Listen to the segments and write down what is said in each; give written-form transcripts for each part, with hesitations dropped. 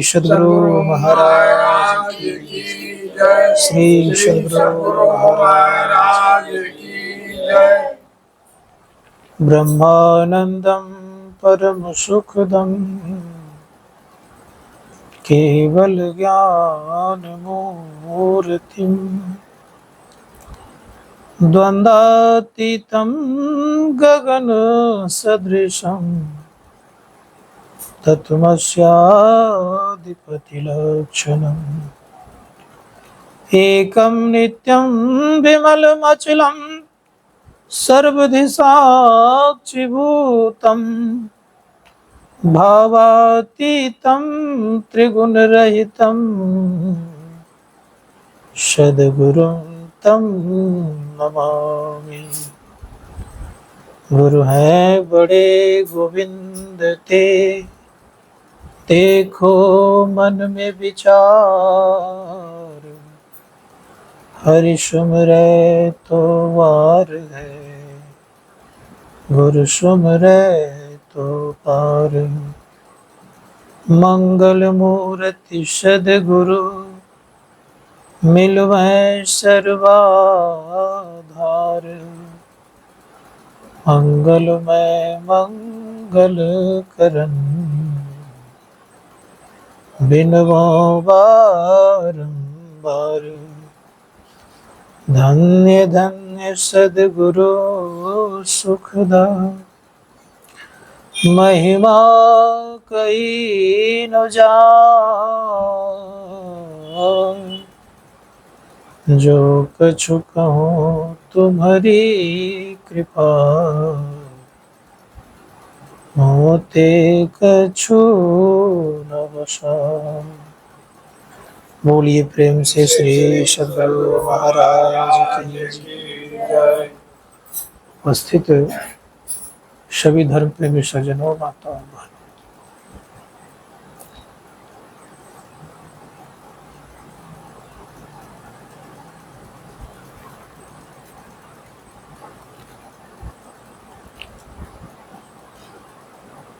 सद्गुरु महाराज की जय। श्री सद्गुरु महाराज की जय। ब्रह्मानंदं परम सुखदं केवल ज्ञान मूर्तिं द्वंद्वातीतं गगन सदृशं तत्त्वमस्याधिपतिलक्षणम् एकं नित्यं विमलमचलं सर्वधि साक्षिभूतं भावातीतं त्रिगुणरहितं सद्गुरुं तं नमामि। गुरु हैं बड़े गोविंद ते, देखो मन में विचार, हरि सुमरे तो वार है, गुरु सुमरे तो पार। मंगल मूर्ति सद्गुरु मिलवै सर्वाधार, मंगलमय मंगल करन बिनवो बारंबार। धन्य धन्य सद्गुरु सुखदा, महिमा कही न जान। जो कछु कहूँ तुम्हारी कृपा, होते कछु न बसा। बोलिए प्रेम से श्री सद्गुरु महाराज की जय। उपस्थित सभी धर्म प्रेमी सज्जनों, माताओं, बहनों,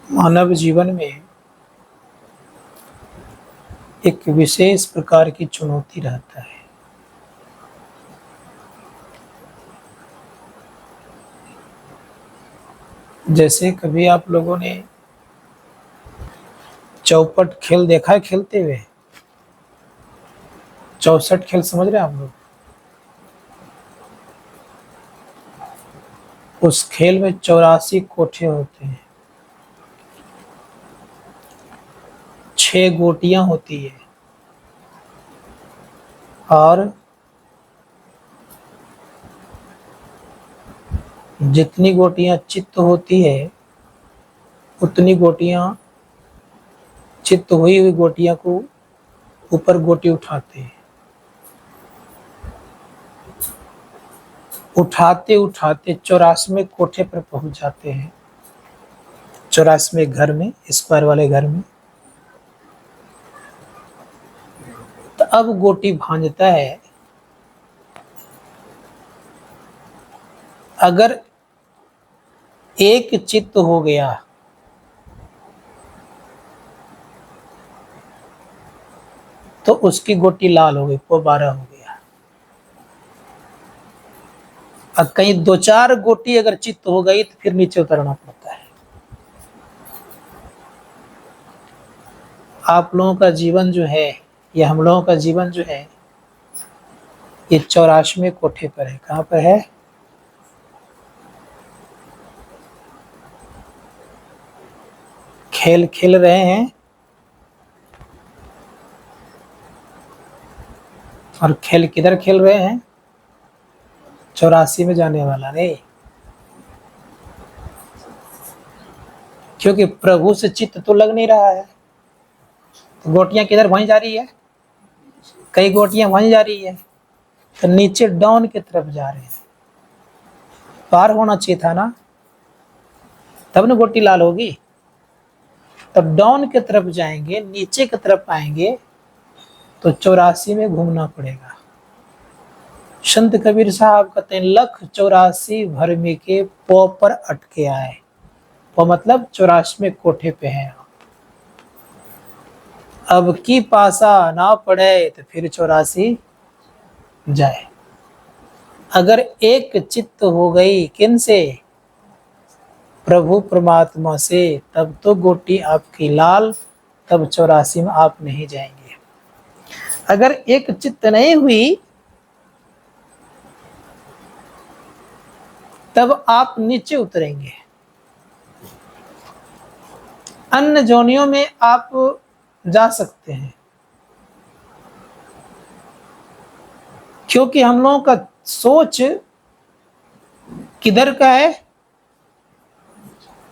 मानव जीवन में एक विशेष प्रकार की चुनौती रहता है। जैसे कभी आप लोगों ने चौपट खेल देखा है खेलते हुए? 64 खेल समझ रहे हैं आप लोग? उस खेल में 84 कोठे होते हैं, 6 गोटियां होती है, और जितनी गोटियां चित्त होती है उतनी गोटियां, चित्त हुई हुई गोटियां को ऊपर गोटी उठाते हैं। उठाते उठाते 84वें कोठे पर पहुंच जाते हैं, 84वें घर में, स्क्वायर वाले घर में। तो अब गोटी भांजता है, अगर एक चित्त हो गया तो उसकी गोटी लाल हो गई, वो 12 हो गया। और कहीं 2-4 गोटी अगर चित्त हो गई तो फिर नीचे उतरना पड़ता है। आप लोगों का जीवन जो है, या हम लोगों का जीवन जो है, ये 84वें कोठे पर है। कहाँ पर है? खेल खेल रहे हैं, और खेल किधर खेल रहे हैं? 84 में जाने वाला नहीं, क्योंकि प्रभु से चित्त तो लग नहीं रहा है। तो गोटियां किधर भाई जा रही है? कई गोटियां भाई जा रही है, तो नीचे डाउन की तरफ जा रहे हैं। पार होना चाहिए था ना, तब ना गोटी लाल होगी। तब डाउन की तरफ जाएंगे, नीचे की तरफ आएंगे तो 84 में घूमना पड़ेगा। संत कबीर साहब कहते हैं, लख 84 भरमे के पौ पर अटके आए। पौ मतलब 84वें कोठे पे है। अब की पासा ना पड़े तो फिर 84 जाए। अगर एक चित्त हो गई किन से, प्रभु परमात्मा से, तब तो गोटी आपकी लाल, तब 84 में आप नहीं जाएंगे। अगर एक चित्त नहीं हुई तब आप नीचे उतरेंगे, अन्य जोनियों में आप जा सकते हैं, क्योंकि हम लोगों का सोच किधर का है,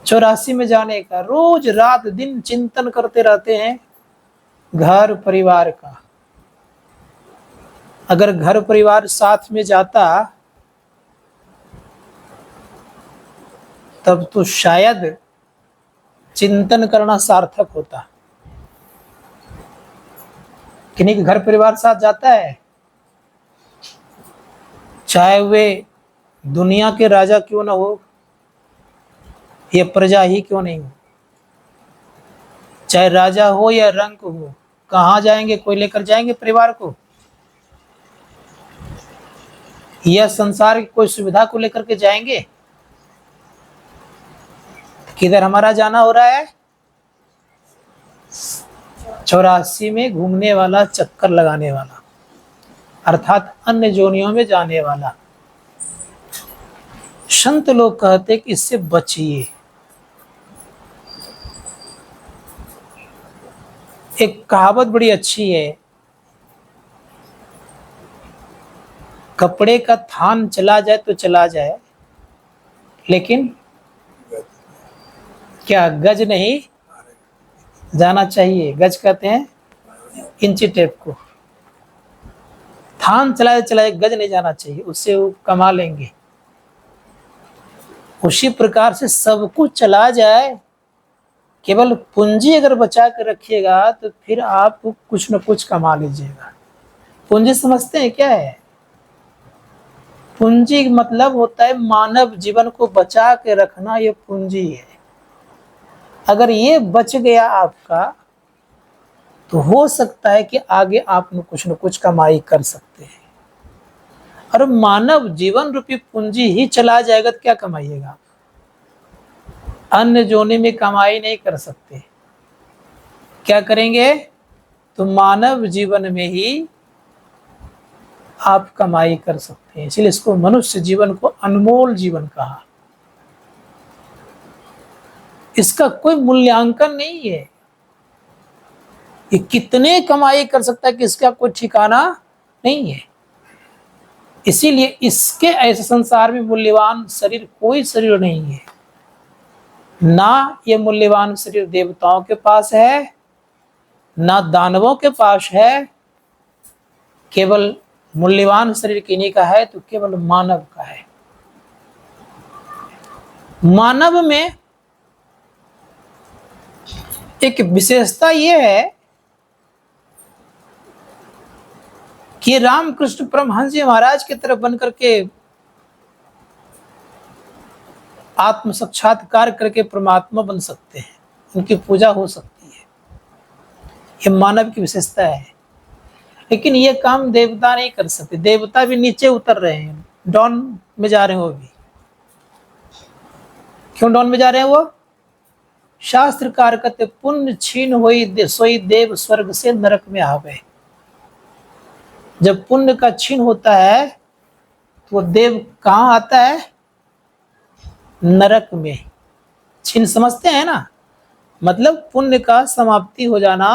84 में जाने का। रोज रात दिन चिंतन करते रहते हैं घर परिवार का। अगर घर परिवार साथ में जाता तब तो शायद चिंतन करना सार्थक होता। किन्हीं के घर परिवार साथ जाता है, चाहे वे दुनिया के राजा क्यों ना हो या प्रजा ही क्यों नहीं हो, चाहे राजा हो या रंक हो, कहाँ जाएंगे, कोई लेकर जाएंगे परिवार को, या संसार की कोई सुविधा को लेकर के जाएंगे। किधर हमारा जाना हो रहा है, 84 में घूमने वाला, चक्कर लगाने वाला, अर्थात अन्य जोनियों में जाने वाला। संत लोग कहते कि इससे बचिए। एक कहावत बड़ी अच्छी है, कपड़े का थान चला जाए तो चला जाए, लेकिन क्या गज नहीं जाना चाहिए। गज कहते हैं इंची टेप को। थान चलाए चलाए, गज नहीं जाना चाहिए, उससे वो कमा लेंगे। उसी प्रकार से सब कुछ चला जाए, केवल पूंजी अगर बचा कर रखिएगा तो फिर आप कुछ न कुछ कमा लीजिएगा। पूंजी समझते हैं क्या है? पूंजी मतलब होता है मानव जीवन को बचा के रखना, ये पूंजी है। अगर ये बच गया आपका तो हो सकता है कि आगे आप कुछ न कुछ कमाई कर सकते हैं। और मानव जीवन रूपी पूंजी ही चला जाएगा तो क्या कमाइएगा? अन्य जोनि में कमाई नहीं कर सकते। क्या करेंगे? तो मानव जीवन में ही आप कमाई कर सकते हैं। इसलिए इसको मनुष्य जीवन को अनमोल जीवन कहा। इसका कोई मूल्यांकन नहीं है, ये कितने कमाई कर सकता है कि इसका कोई ठिकाना नहीं है। इसीलिए इसके ऐसे संसार में मूल्यवान शरीर कोई शरीर नहीं है। ना ये मूल्यवान शरीर देवताओं के पास है, ना दानवों के पास है। केवल मूल्यवान शरीर किन्हीं का है तो केवल मानव का है। मानव में एक विशेषता यह है कि रामकृष्ण परमहंस जी महाराज की तरफ बन करके आत्म साक्षात्कार करके परमात्मा बन सकते हैं, उनकी पूजा हो सकती है। ये मानव की विशेषता है। लेकिन ये काम देवता नहीं कर सकते। देवता भी नीचे उतर रहे हैं, डाउन में जा रहे हैं। वो भी क्यों डाउन में जा रहे हैं? वो शास्त्रकार कहते पुण्य छीन होई सोई देव स्वर्ग से नरक में आवे। जब पुण्य का छीन होता है तो वो देव कहाँ आता है? नरक में। छीन समझते हैं ना, मतलब पुण्य का समाप्ति हो जाना,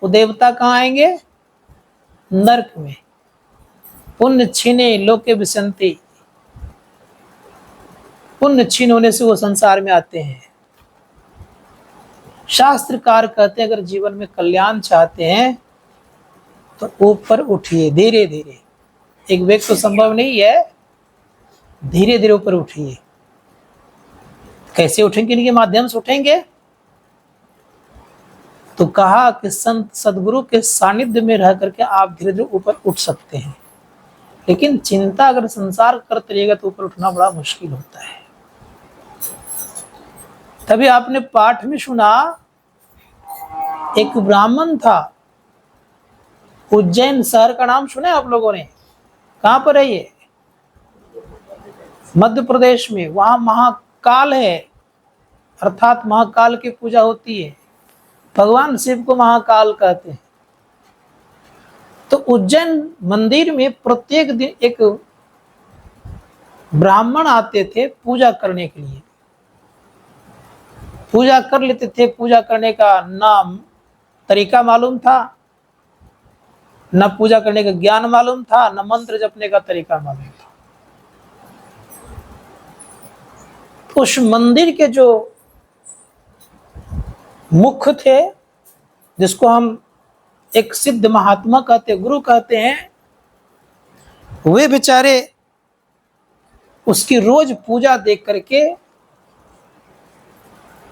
वो देवता कहाँ आएंगे? नरक में। पुण्य छीने लोके विसंति, पुण्य छीन होने से वो संसार में आते हैं। शास्त्रकार कहते हैं अगर जीवन में कल्याण चाहते हैं तो ऊपर उठिए धीरे धीरे। एक व्यक्ति तो संभव नहीं है, धीरे धीरे ऊपर उठिए। कैसे उठेंगे? इनके माध्यम से उठेंगे। तो कहा कि संत सदगुरु के सानिध्य में रह करके आप धीरे धीरे ऊपर उठ सकते हैं। लेकिन चिंता अगर संसार करते रहेगा तो ऊपर उठना बड़ा मुश्किल होता है। तभी आपने पाठ में सुना एक ब्राह्मण था, उज्जैन शहर का नाम सुने आप लोगों ने? कहां पर है ये? मध्य प्रदेश में। वहां महाकाल है, अर्थात महाकाल की पूजा होती है। भगवान शिव को महाकाल कहते हैं। तो उज्जैन मंदिर में प्रत्येक दिन एक ब्राह्मण आते थे पूजा करने के लिए। पूजा कर लेते थे। पूजा करने का नाम तरीका मालूम था, न पूजा करने का ज्ञान मालूम था, न मंत्र जपने का तरीका मालूम था। उस मंदिर के जो मुख्य थे, जिसको हम एक सिद्ध महात्मा कहते, गुरु कहते हैं, वे बेचारे उसकी रोज पूजा देख करके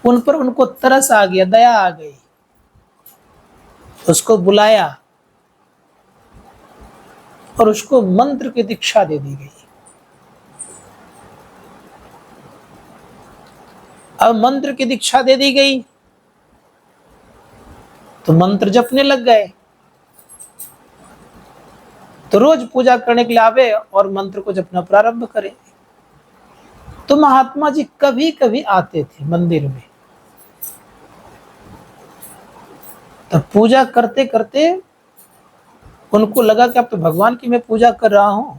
उन पर उनको तरस आ गया, दया आ गई। उसको बुलाया और उसको मंत्र की दीक्षा दे दी गई। अब मंत्र की दीक्षा दे दी गई तो मंत्र जपने लग गए। तो रोज पूजा करने के लिए आवे और मंत्र को जपना प्रारंभ करे। तो महात्मा जी कभी कभी आते थे मंदिर में। तो पूजा करते करते उनको लगा कि अब तो भगवान की मैं पूजा कर रहा हूं,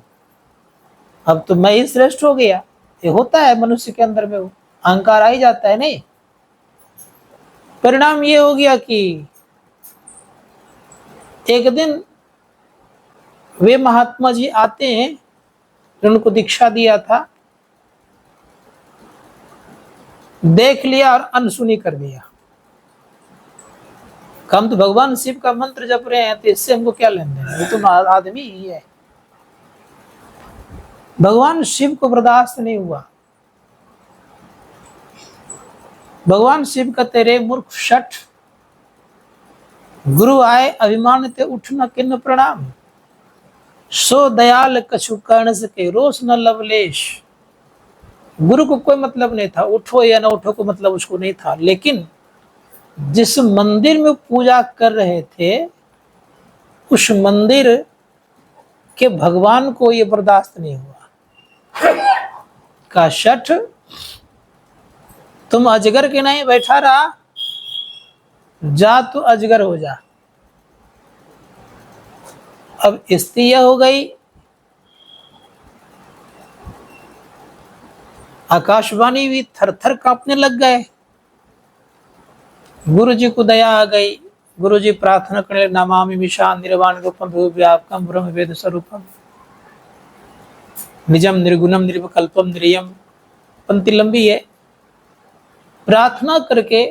अब तो मैं ही श्रेष्ठ हो गया। ये होता है मनुष्य के अंदर में, वो अहंकार आ ही जाता है। नहीं, परिणाम ये हो गया कि एक दिन वे महात्मा जी आते हैं, उनको दीक्षा दिया था, देख लिया और अनसुनी कर दिया। हम तो भगवान शिव का मंत्र जप रहे हैं, तो इससे हमको क्या लेन देन, ये तो आदमी ही है। भगवान शिव को बर्दाश्त नहीं हुआ। भगवान शिव का तेरे मूर्ख शठ, गुरु आए अभिमान ते उठ न किन्न प्रणाम, सो दयाल कछु कर्ण सके रोष न लवलेश। गुरु को कोई मतलब नहीं था, उठो या ना उठो को मतलब उसको नहीं था। लेकिन जिस मंदिर में पूजा कर रहे थे, उस मंदिर के भगवान को ये बर्दाश्त नहीं हुआ। का शठ, तुम अजगर के नहीं बैठा रहा, जा तो अजगर हो जा। अब स्थिति यह हो गई, आकाशवाणी भी थर थर कांपने लग गए। गुरु जी को दया आ गई। गुरु जी प्रार्थना करने, नमामि विशाल निर्वाण रूपम व्यापकम ब्रह्म वेद स्वरूपम निजम निर्गुणम निर्विकल्पम निर्यम। पंक्ति लंबी है। प्रार्थना करके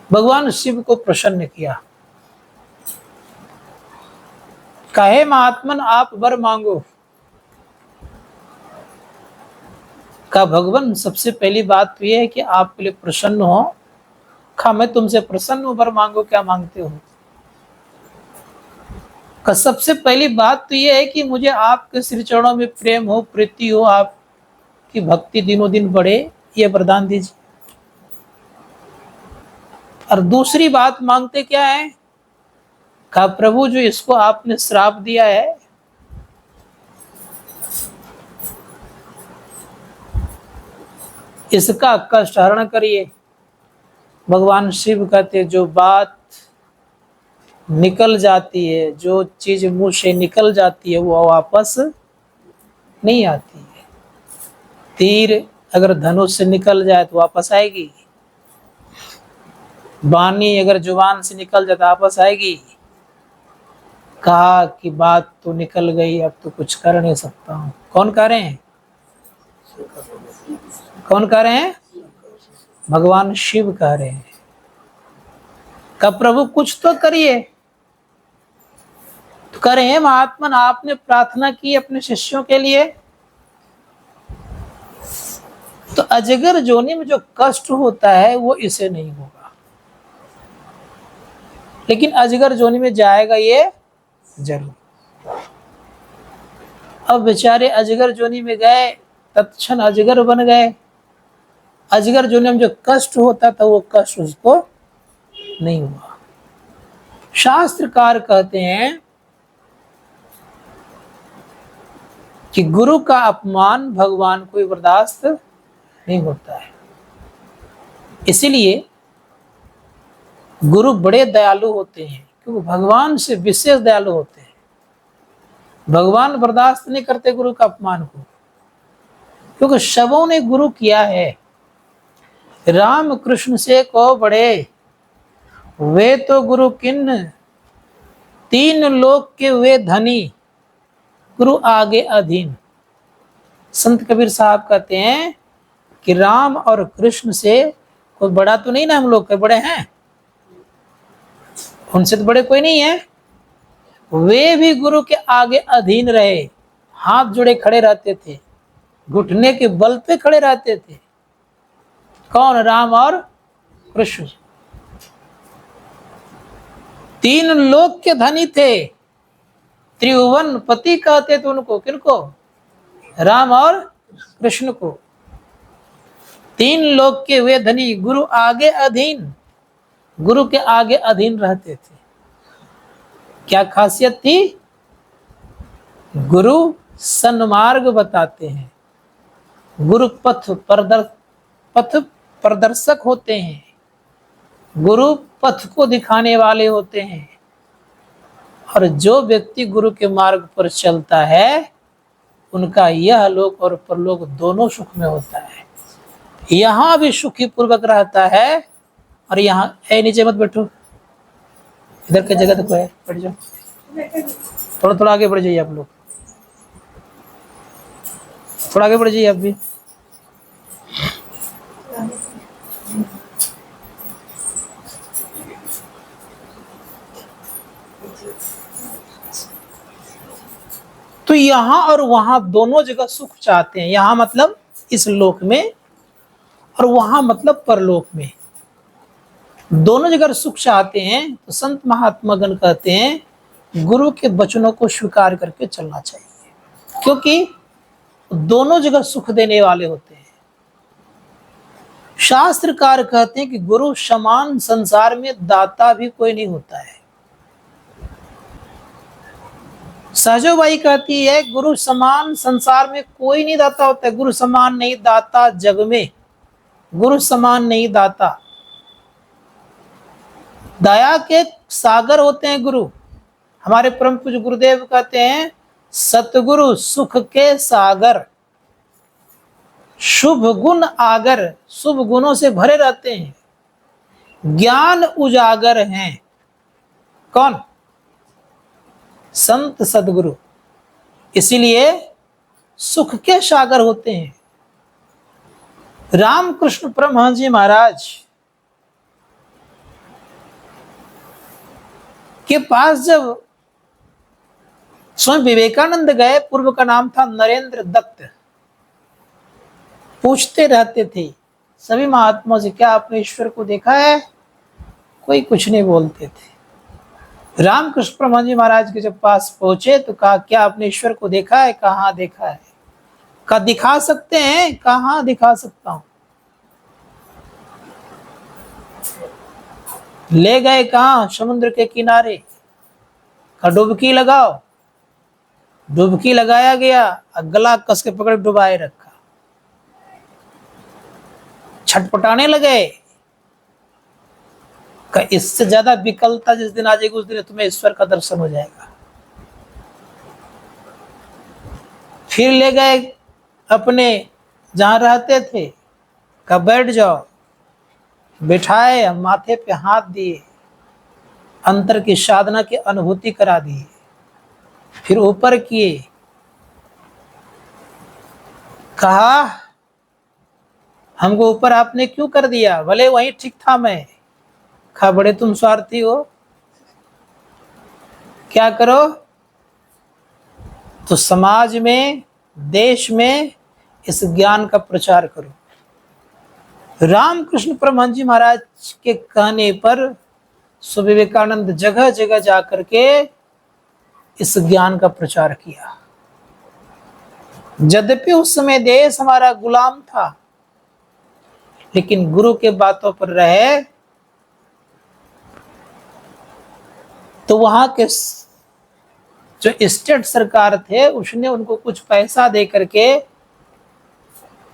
भगवान शिव को प्रसन्न किया। कहे महात्मन आप वर मांगो। का भगवान सबसे पहली बात तो यह है कि आपके लिए प्रसन्न हो। खा मैं तुमसे प्रसन्न हूं, वर मांगो, क्या मांगते हो? का सबसे पहली बात तो यह है कि मुझे आपके श्री चरणों में प्रेम हो, प्रीति हो, आपकी भक्ति दिनों दिन बढ़े, ये वरदान दीजिए। और दूसरी बात मांगते क्या है? कहा प्रभु जो इसको आपने श्राप दिया है, इसका कष्ट हरण करिए। भगवान शिव कहते जो बात निकल जाती है, जो चीज मुंह से निकल जाती है, वो वापस नहीं आती है। तीर अगर धनुष से निकल जाए तो वापस आएगी, वाणी अगर जुबान से निकल जाए तो वापस आएगी। कहा कि बात तो निकल गई, अब तो कुछ कर नहीं सकता हूं। कौन कह रहे हैं? कौन कह रहे हैं? भगवान शिव कह रहे हैं। का प्रभु कुछ तो करिए। तो कह रहे हैं महात्मन आपने प्रार्थना की अपने शिष्यों के लिए, तो अजगर जोनि में जो कष्ट होता है वो इसे नहीं होगा, लेकिन अजगर जोनि में जाएगा ये जरूर। अब बेचारे अजगर जोनि में गए, तत्क्षण अजगर बन गए। अजगर जोनि में जो कष्ट होता था वो कष्ट उसको नहीं हुआ। शास्त्रकार कहते हैं कि गुरु का अपमान भगवान को बर्दाश्त नहीं होता है। इसीलिए गुरु बड़े दयालु होते हैं, क्योंकि भगवान से विशेष दयालु होते हैं। भगवान बर्दाश्त नहीं करते गुरु का अपमान को, क्योंकि सबों ने गुरु किया है। राम कृष्ण से को बड़े, वे तो गुरु किन्न, तीन लोक के वे धनी, गुरु आगे अधीन। संत कबीर साहब कहते हैं कि राम और कृष्ण से कोई बड़ा तो नहीं ना, हम लोग के बड़े हैं, उनसे तो बड़े कोई नहीं है। वे भी गुरु के आगे अधीन रहे, हाथ जोड़े खड़े रहते थे, घुटने के बल पे खड़े रहते थे। कौन? राम और कृष्ण। तीन लोक के धनी थे, त्रिभुवन पति कहते थे उनको। किनको? राम और कृष्ण को। तीन लोक के वे धनी, गुरु आगे अधीन, गुरु के आगे अधीन रहते थे। क्या खासियत थी? गुरु सन्मार्ग बताते हैं, गुरु पथ प्रदर्शक होते हैं, गुरु पथ को दिखाने वाले होते हैं। और जो व्यक्ति गुरु के मार्ग पर चलता है, उनका यह लोक और परलोक दोनों सुख में होता है। यहाँ भी सुखी पूर्वक रहता है, और यहाँ नीचे मत बैठो, इधर की जगह तो है, बैठ जाओ। थोड़ा थोड़ा आगे बढ़ जाइए आप लोग, थोड़ा आगे बढ़ जाइए आप भी। तो यहाँ और वहां दोनों जगह सुख चाहते हैं। यहाँ मतलब इस लोक में, और वहां मतलब परलोक में, दोनों जगह सुख चाहते हैं। तो संत महात्मा गण कहते हैं गुरु के वचनों को स्वीकार करके चलना चाहिए, क्योंकि दोनों जगह सुख देने वाले होते हैं। शास्त्रकार कहते हैं कि गुरु समान संसार में दाता भी कोई नहीं होता है। सहजोबाई कहती है गुरु समान संसार में कोई नहीं दाता होता है। गुरु समान नहीं दाता जग में, गुरु समान नहीं दाता। दया के सागर होते हैं गुरु। हमारे परम पूज्य गुरुदेव कहते हैं सतगुरु सुख के सागर, शुभ गुण आगर, शुभ गुणों से भरे रहते हैं, ज्ञान उजागर हैं। कौन? संत सदगुरु। इसीलिए सुख के सागर होते हैं। रामकृष्ण परमहंस जी महाराज के पास जब स्वामी विवेकानंद गए, पूर्व का नाम था नरेंद्र दत्त, पूछते रहते थे सभी महात्माओं से, क्या आपने ईश्वर को देखा है? कोई कुछ नहीं बोलते थे। रामकृष्ण परमहंस जी महाराज के जब पास पहुंचे तो कहा, क्या आपने ईश्वर को देखा है? कहाँ देखा है? कहा दिखा सकते हैं? कहाँ दिखा सकता हूं? ले गए कहाँ? समुद्र के किनारे। का डुबकी लगाओ। डुबकी लगाया गया, गला कस के पकड़ डुबाए रखा, छटपटाने लगे। का इससे ज्यादा विकलता जिस दिन आ जाएगी, उस दिन तुम्हें ईश्वर का दर्शन हो जाएगा। फिर ले गए अपने जहां रहते थे, का बैठ जाओ। बिठाए, माथे पे हाथ दिए, अंतर की साधना की अनुभूति करा दी। फिर ऊपर किए, कहा हमको ऊपर आपने क्यों कर दिया? भले वहीं ठीक था मैं। कहा बड़े तुम स्वार्थी हो। क्या करो? तो समाज में, देश में इस ज्ञान का प्रचार करो। रामकृष्ण परमहंस जी महाराज के कहने पर स्वामी विवेकानंद जगह जगह जाकर के इस ज्ञान का प्रचार किया। यद्यपि उस समय देश हमारा गुलाम था, लेकिन गुरु के बातों पर रहे, तो वहां के जो स्टेट सरकार थे उसने उनको कुछ पैसा दे करके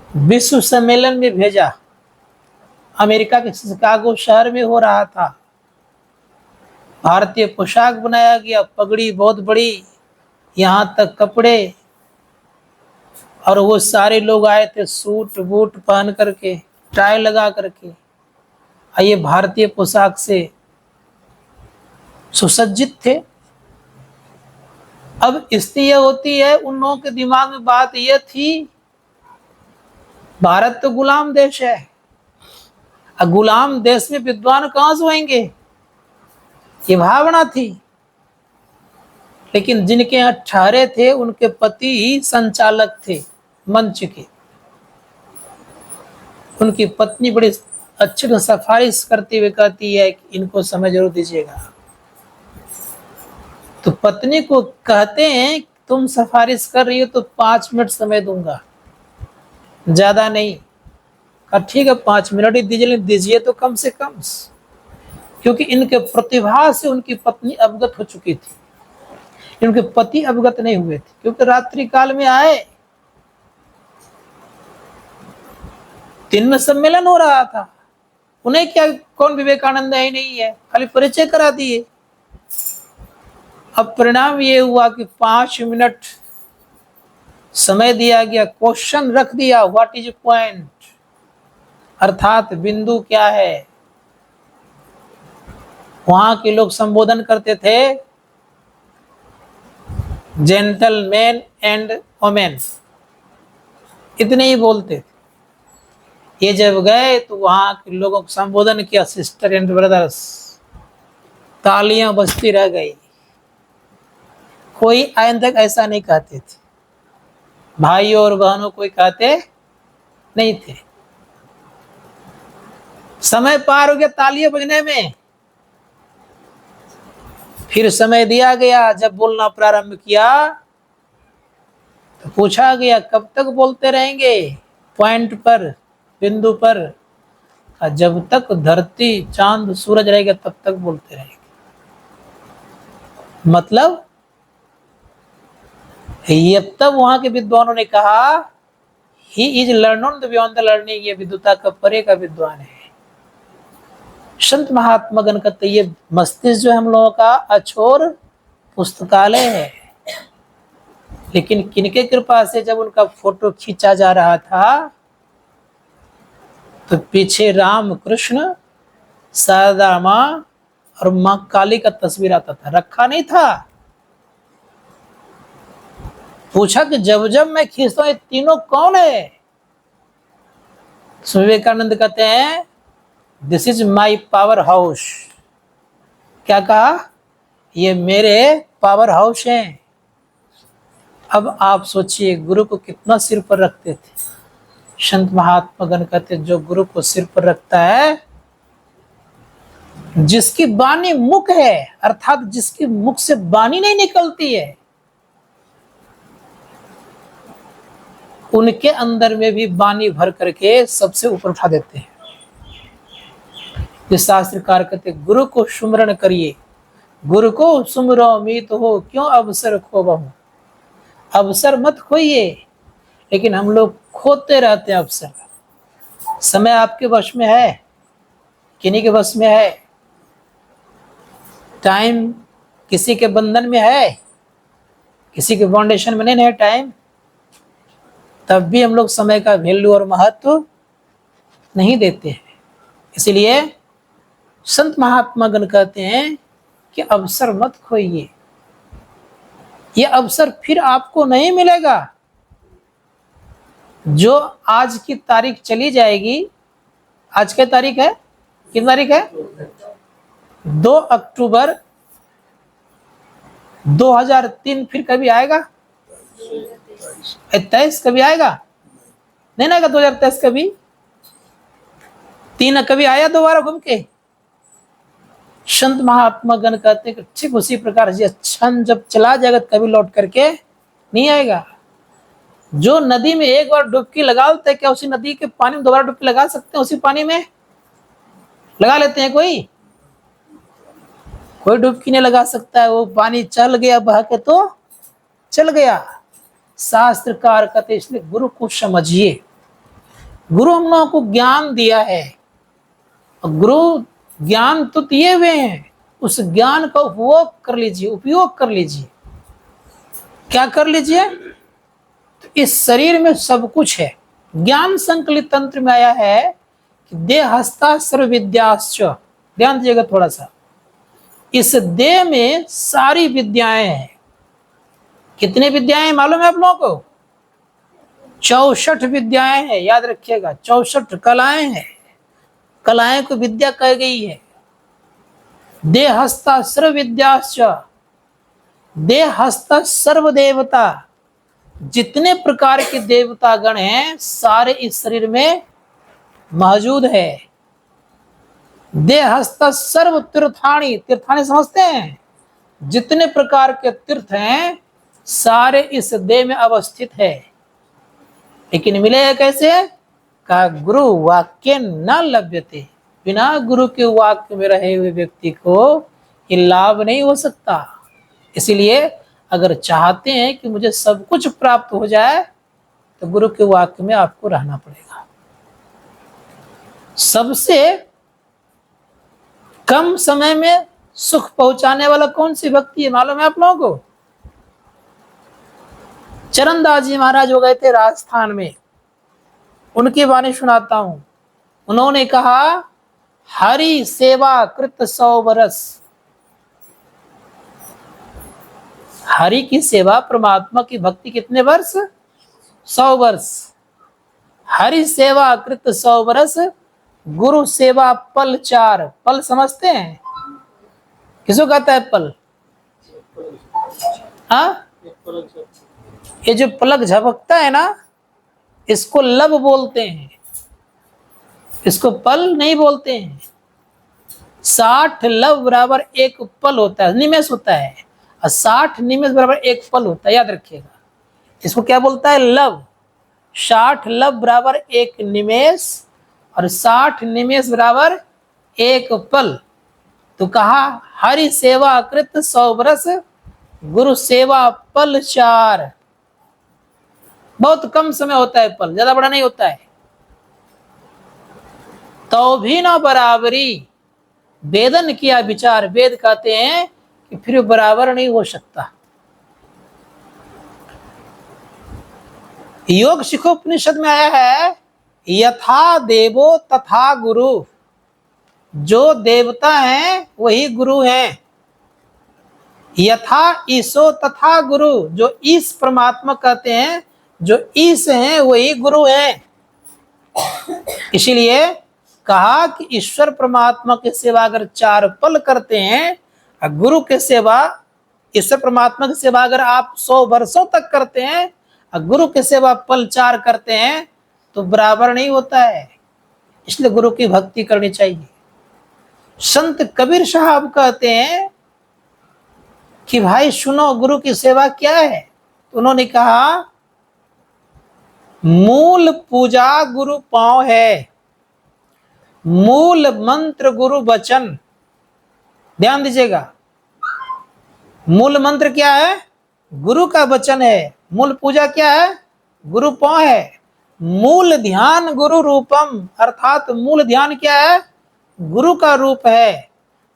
विश्व सम्मेलन में भेजा। अमेरिका के शिकागो शहर में हो रहा था। भारतीय पोशाक बनाया गया, पगड़ी बहुत बड़ी, यहां तक कपड़े, और वो सारे लोग आए थे सूट बूट पहन करके, टाई लगा करके, ये भारतीय पोशाक से सुसज्जित थे। अब स्थिति यह होती है, उन लोगों के दिमाग में बात यह थी, भारत तो गुलाम देश है, गुलाम देश में विद्वान कहां से होंगे, ये भावना थी। लेकिन जिनके यहाँ ठहरे थे उनके पति ही संचालक थे मंच के। उनकी पत्नी बड़ी अच्छे से सिफारिश करती हुए कहती है कि इनको समय जरूर दीजिएगा। तो पत्नी को कहते हैं तुम सिफारिश कर रही हो तो 5 मिनट समय दूंगा, ज्यादा नहीं। ठीक है 5 मिनट ही दीजिए तो कम से कम, क्योंकि इनके प्रतिभा से उनकी पत्नी अवगत हो चुकी थी, इनके पति अवगत नहीं हुए थे, क्योंकि रात्रि काल में आए, दिन में सम्मेलन हो रहा था, उन्हें क्या कौन विवेकानंद है ही नहीं है, खाली परिचय करा दिए। अब परिणाम ये हुआ कि 5 मिनट समय दिया गया, क्वेश्चन रख दिया, व्हाट इज पॉइंट, अर्थात बिंदु क्या है। वहां के लोग संबोधन करते थे जेंटलमैन एंड वोमेन, इतने ही बोलते थे। ये जब गए तो वहां के लोगों को संबोधन किया सिस्टर एंड ब्रदर्स, तालियां बजती रह गई। कोई आज तक ऐसा नहीं कहते थे, भाइयों और बहनों कोई कहते नहीं थे। समय पार हो गया तालियां बजने में, फिर समय दिया गया। जब बोलना प्रारंभ किया तो पूछा गया कब तक बोलते रहेंगे, पॉइंट पर, बिंदु पर, जब तक धरती चांद सूरज रहेगा तब तक बोलते रहेंगे। मतलब ये तब वहां के विद्वानों ने कहा he is learned beyond the learning, ये विद्वता का परे का विद्वान है। संत महात्मा गण कहते ये मस्तिष्क जो हम लोगों का अछोर पुस्तकालय है। लेकिन किनके कृपा से जब उनका फोटो खींचा जा रहा था तो पीछे राम कृष्ण, शारदा माँ और माँ काली का तस्वीर आता था, रखा नहीं था। पूछा कि जब जब मैं खींचता हूं ये तीनों कौन है। स्वामी विवेकानंद कहते हैं this is my power house. क्या कहा, ये मेरे पावर हाउस हैं। अब आप सोचिए गुरु को कितना सिर पर रखते थे। संत महात्मा गण कहते जो गुरु को सिर पर रखता है, जिसकी वाणी मुख है, अर्थात जिसकी मुख से वाणी नहीं निकलती है, उनके अंदर में भी वाणी भर करके सबसे ऊपर उठा देते हैं। शास्त्रकार कहते गुरु को सुमरण करिए, गुरु को सुमरो मीत हो, क्यों अवसर खो बहु। अवसर मत खोइए, लेकिन हम लोग खोते रहते हैं अवसर। समय आपके वश में है, किन्हीं के वश में है, टाइम किसी के बंधन में है, किसी के फाउंडेशन में नहीं है टाइम, तब भी हम लोग समय का वैल्यू और महत्व नहीं देते हैं। इसलिए संत महात्मा गण कहते हैं कि अवसर मत खोइए, ये अवसर फिर आपको नहीं मिलेगा। जो आज की तारीख चली जाएगी, आज क्या तारीख है, कितनी तारीख है, 2 अक्टूबर 2003, फिर कभी आएगा 23, कभी आएगा नहीं ना, 2023 कभी 3 कभी आया दोबारा घूम के। संत महात्मा गण कहते हैं ठीक उसी प्रकार से क्षण जब चला जाएगा कभी लौट करके नहीं आएगा। जो नदी में एक बार डुबकी लगा लेते हैं, क्या उसी नदी के पानी में दोबारा डुबकी लगा सकते हैं? उसी पानी में लगा लेते हैं? कोई डुबकी नहीं लगा सकता है। वो पानी चल गया बह के तो चल गया। शास्त्रकार कहते इसलिए गुरु को समझिए। गुरु हम लोगों को ज्ञान दिया है, गुरु ज्ञान तो दिए हुए हैं, उस ज्ञान का उपयोग कर लीजिए, उपयोग कर लीजिए। क्या कर लीजिए? तो इस शरीर में सब कुछ है। ज्ञान संकलित तंत्र में आया है कि देह हस्ता सर्व विद्याश्च। ध्यान दीजिएगा थोड़ा सा। इस देह में सारी विद्याएं हैं। कितने विद्याएं मालूम है आप लोगों को? 64 विद्याएं हैं, याद रखिएगा। 64 कलाएं हैं। कलाएं को विद्या कह गई है। देह हस्ता सर्व विद्याश्च। देह हस्ता सर्व देवता। जितने प्रकार के देवता गण हैं सारे इस शरीर में मौजूद है। देह हस्ता सर्व तीर्थाणी। तीर्थाणी समझते हैं? जितने प्रकार के तीर्थ हैं सारे इस देह में अवस्थित है। लेकिन मिलेगा कैसे? का गुरु वाक्य न लभ्यते। बिना गुरु के वाक्य में रहे हुए व्यक्ति को ये लाभ नहीं हो सकता। इसीलिए अगर चाहते हैं कि मुझे सब कुछ प्राप्त हो जाए तो गुरु के वाक्य में आपको रहना पड़ेगा। सबसे कम समय में सुख पहुंचाने वाला कौन सी भक्ति है मालूम है आप लोगों को? चरणदास जी महाराज हो गए थे राजस्थान में, उनकी वाणी सुनाता हूं। उन्होंने कहा हरि सेवा कृत 100 वर्ष। हरि की सेवा, परमात्मा की भक्ति कितने वर्ष? 100 वर्ष। हरि सेवा कृत 100 वर्ष, गुरु सेवा पल 4। पल समझते हैं? किसको कहता है पल? हाँ, ये जो पलक झपकता है ना, इसको लब बोलते हैं, इसको पल नहीं बोलते हैं। 60 लब बराबर 1 पल होता है, निमेष होता है। और 60 निमेष बराबर 1 पल होता है, याद रखिएगा। इसको क्या बोलता है? लब। 60 लब बराबर 1 निमेष और 60 निमेष बराबर 1 पल। तो कहा हरि सेवा कृत 100 वर्ष, गुरु सेवा पल 4। बहुत कम समय होता है पल, ज्यादा बड़ा नहीं होता है। तो भी न बराबरी वेदन किया विचार। वेद कहते हैं कि फिर बराबर नहीं हो सकता। योग शिखोपनिषद में आया है यथा देवो तथा गुरु। जो देवता हैं वही गुरु हैं। यथा ईशो तथा गुरु। जो ईश परमात्मा कहते हैं, जो ईश हैं वही गुरु हैं। इसीलिए कहा कि ईश्वर परमात्मा की सेवा अगर 4 पल करते हैं, गुरु की सेवा, ईश्वर परमात्मा की सेवा अगर आप 100 वर्षों तक करते हैं, गुरु की सेवा पल 4 करते हैं, तो बराबर नहीं होता है। इसलिए गुरु की भक्ति करनी चाहिए। संत कबीर साहब कहते हैं कि भाई सुनो गुरु की सेवा क्या है। तो उन्होंने कहा मूल पूजा गुरु पांव है, मूल मंत्र गुरु वचन। ध्यान दीजिएगा, मूल मंत्र क्या है? गुरु का वचन है। मूल पूजा क्या है? गुरु पांव है। मूल ध्यान गुरु रूपम, अर्थात मूल ध्यान क्या है? गुरु का रूप है।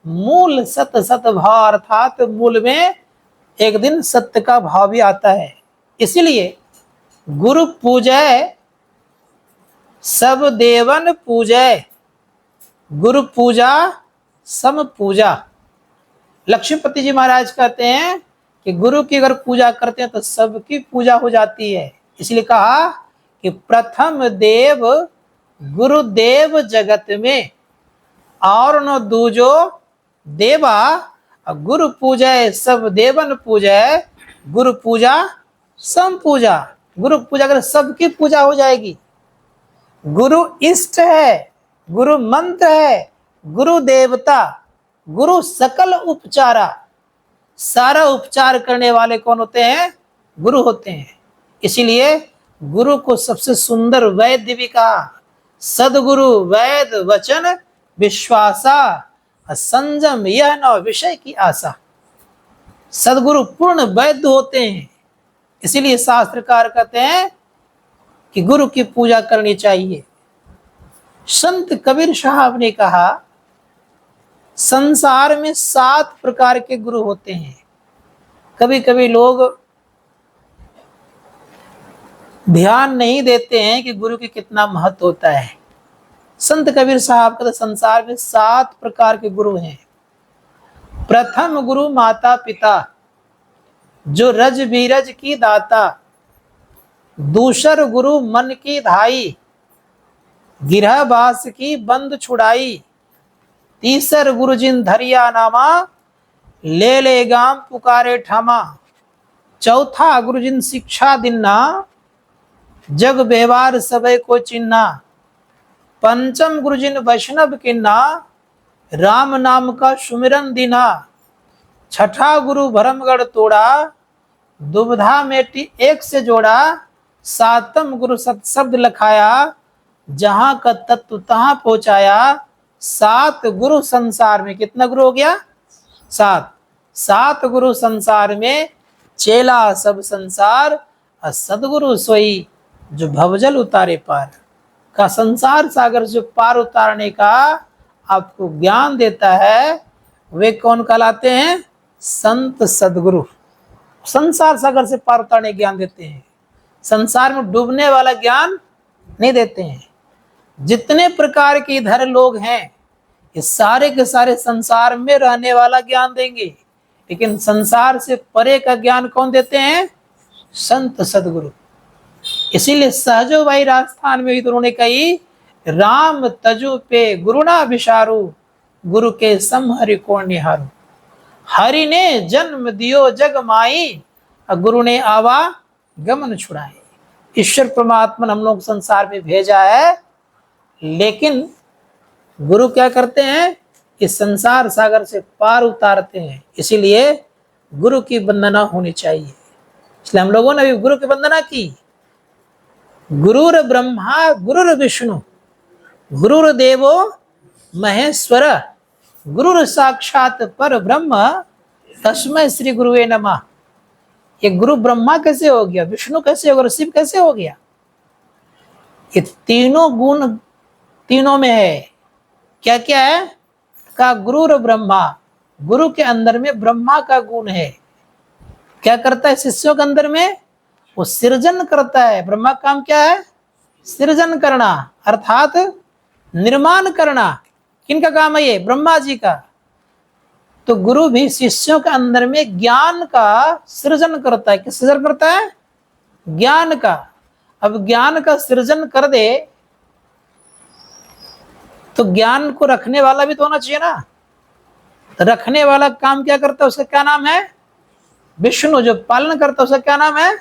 मूल सत सत भाव, अर्थात मूल में एक दिन सत्य का भाव भी आता है। इसीलिए गुरु पूजय सब देवन पूजय, गुरु पूजा सम पूजा। लक्ष्मीपति जी महाराज कहते हैं कि गुरु की अगर पूजा करते हैं तो सबकी पूजा हो जाती है। इसलिए कहा कि प्रथम देव गुरुदेव जगत में, और न दूजो देवा। गुरु पूजय सब देवन पूजय, गुरु पूजा सम पूजा। गुरु पूजा अगर सबकी पूजा हो जाएगी। गुरु इष्ट है, गुरु मंत्र है, गुरु देवता, गुरु सकल उपचारा। सारा उपचार करने वाले कौन होते हैं? गुरु होते हैं। इसीलिए गुरु को सबसे सुंदर वैद्य भी कहा। सदगुरु वैद वचन विश्वासा, संयम यह न विषय की आशा। सदगुरु पूर्ण वैध होते हैं, इसीलिए शास्त्रकार कहते हैं कि गुरु की पूजा करनी चाहिए। संत कबीर साहब ने कहा, संसार में 7 प्रकार के गुरु होते हैं। कभी कभी लोग ध्यान नहीं देते हैं कि गुरु की कितना महत्व होता है। संत कबीर साहब का तो संसार में 7 प्रकार के गुरु हैं। प्रथम गुरु माता पिता, जो रज बीरज की दाता। दूसर गुरु मन की धाई, गिरहवास की बंद छुड़ाई। तीसर गुरु जिन धरिया नामा, ले ले गाम पुकारे ठामा। चौथा गुरु जिन शिक्षा दिन्ना, जग व्यवहार सबे को चिन्ना। पंचम गुरु जिन वैष्णव किन्ना, राम नाम का सुमिरन दिना। छठा गुरु भरमगढ़ तोड़ा, दुविधा मेटी एक से जोड़ा। सातम गुरु सत्शब्द लखाया, जहां का तत्व तहां पहुंचाया। 7 गुरु संसार में, कितना गुरु हो गया? 7 गुरु संसार में, चेला सब संसार। और सदगुरु सोई जो भवजल उतारे पार। का संसार सागर से पार उतारने का आपको ज्ञान देता है, वे कौन कहलाते हैं? संत सदगुरु। संसार सागर से पार उतारने ज्ञान देते हैं, संसार में डूबने वाला ज्ञान नहीं देते हैं। जितने प्रकार के इधर लोग हैं, ये सारे के सारे संसार में रहने वाला ज्ञान देंगे, लेकिन संसार से परे का ज्ञान कौन देते हैं? संत सदगुरु। इसीलिए सहजो भाई राजस्थान में भी तो उन्होंने कही, राम तजु पे गुरुना विशारु, गुरु के सम हरि को निहारू। हरि ने जन्म दियो जग माई, गुरु ने आवा गमन छुड़ाए। ईश्वर परमात्मा हम लोग संसार में भेजा है, लेकिन गुरु क्या करते हैं? इस संसार सागर से पार उतारते हैं। इसीलिए गुरु की वंदना होनी चाहिए। इसलिए हम लोगों ने भी गुरु की वंदना की। गुरुर ब्रह्मा गुरुर विष्णु, गुरुर देवो महेश्वर, गुरुर साक्षात पर ब्रह्म, तस्मै श्री गुरुवे नमः। ये गुरु ब्रह्मा कैसे हो गया, विष्णु कैसे हो गया, शिव कैसे हो गया? ये तीनों गुण तीनों में है। क्या क्या है? का गुरुर ब्रह्मा, गुरु के अंदर में ब्रह्मा का गुण है। क्या करता है शिष्यों के अंदर में? वो सृजन करता है। ब्रह्मा का काम क्या है? सृजन करना, अर्थात निर्माण करना। किनका काम है ये? ब्रह्मा जी का। तो गुरु भी शिष्यों के अंदर में ज्ञान का सृजन करता है। किस सृजन करता है? ज्ञान का। अब ज्ञान का सृजन कर दे तो ज्ञान को रखने वाला भी तो होना चाहिए ना। तो रखने वाला काम क्या करता है? उसका क्या नाम है? विष्णु। जो पालन करता है उसका क्या नाम है?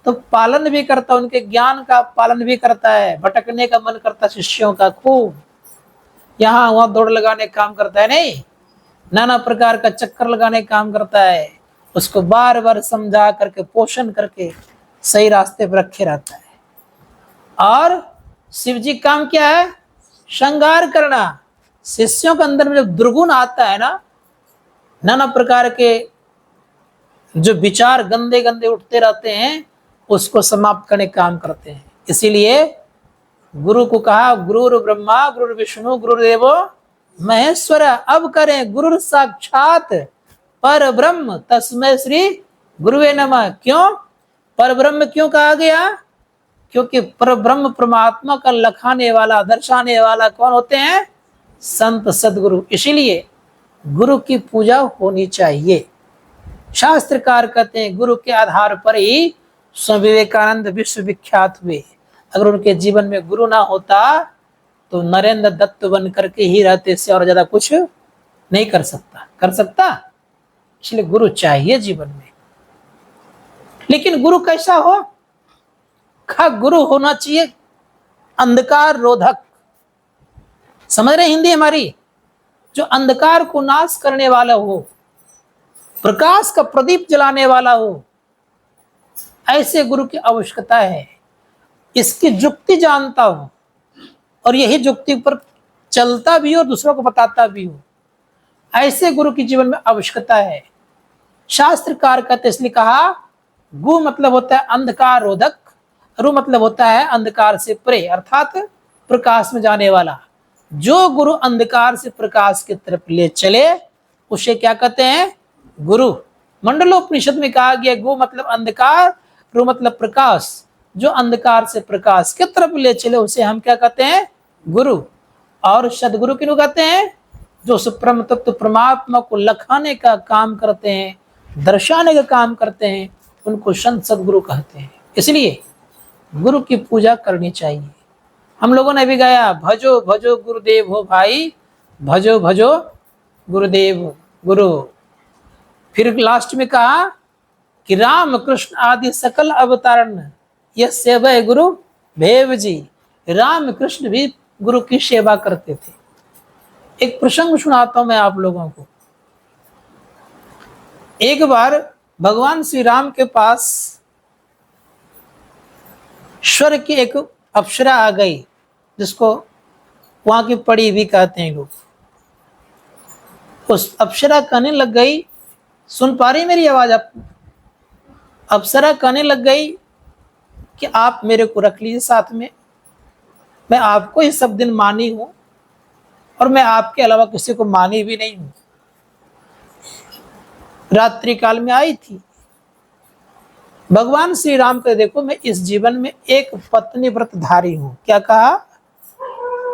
तो पालन भी करता है, उनके ज्ञान का पालन भी करता है। भटकने का मन करता है शिष्यों का खूब, यहाँ वहां दौड़ लगाने का काम करता है, नहीं, नाना प्रकार का चक्कर लगाने का काम करता है। उसको बार बार समझा करके, पोषण करके सही रास्ते पर रखे रहता है। और शिव जी काम क्या है? श्रृंगार करना। शिष्यों के अंदर में जब दुर्गुण आता है ना, नाना प्रकार के जो विचार गंदे गंदे उठते रहते हैं, उसको समाप्त करने का काम करते हैं। इसीलिए गुरु को कहा, गुरुर ब्रह्मा गुरुर विष्णु गुरुदेवो महेश्वर। अब करें गुरु साक्षात पर ब्रह्म, तस्मै श्री गुरुवे नमः। क्यों पर ब्रह्म क्यों कहा गया? क्योंकि पर ब्रह्म परमात्मा का लखाने वाला, दर्शाने वाला कौन होते हैं? संत सदगुरु। इसीलिए गुरु की पूजा होनी चाहिए। शास्त्रकार कहते हैं गुरु के आधार पर ही स्वामी विवेकानंद विश्वविख्यात हुए। अगर उनके जीवन में गुरु ना होता तो नरेंद्र दत्त बन करके ही रहते से और ज्यादा कुछ नहीं कर सकता। इसलिए गुरु चाहिए जीवन में। लेकिन गुरु कैसा हो? गुरु होना चाहिए अंधकार रोधक। समझ रहे हिंदी हमारी? जो अंधकार को नाश करने वाला हो, प्रकाश का प्रदीप जलाने वाला हो, ऐसे गुरु की आवश्यकता है। इसकी जुक्ति जानता हो और यही जुक्ति पर चलता भी हो, दूसरों को बताता भी हो। ऐसे गुरु की जीवन में आवश्यकता है। शास्त्रकार कहते इसलिए कहा, गु मतलब होता है अंधकार रोधक, रु मतलब होता है अंधकार से परे अर्थात प्रकाश में जाने वाला। जो गुरु अंधकार से प्रकाश की तरफ ले चले उसे क्या कहते हैं? गुरु। मंडलोपनिषद में कहा गया गु मतलब अंधकार, रु मतलब प्रकाश। जो अंधकार से प्रकाश की तरफ ले चले उसे हम क्या कहते हैं? गुरु। और सदगुरु किन्हों कहते हैं? जो सुप्रम तत्व परमात्मा को लखाने का काम करते हैं, दर्शाने का काम करते हैं, उनको संत सदगुरु कहते हैं। इसलिए गुरु की पूजा करनी चाहिए। हम लोगों ने भी गाया, भजो भजो गुरुदेव हो भाई, भजो भजो गुरुदेव गुरु। फिर लास्ट में कहा कि राम कृष्ण आदि सकल अवतारण यह सेवा गुरु भेव जी। राम कृष्ण भी गुरु की सेवा करते थे। एक प्रसंग सुनाता हूं मैं आप लोगों को। एक बार भगवान श्री राम के पास स्वर्ग की एक अप्सरा आ गई, जिसको वहां की पड़ी भी कहते हैं लोग। उस अप्सरा कहने लग गई, सुन पा रही मेरी आवाज आप? अप्सरा कहने लग गई कि आप मेरे को रख लीजिए साथ में, मैं आपको ही सब दिन मानी हूं और मैं आपके अलावा किसी को मानी भी नहीं हूं। रात्रि काल में आई थी। भगवान श्री राम को देखो, मैं इस जीवन में एक पत्नी व्रतधारी हूं। क्या कहा?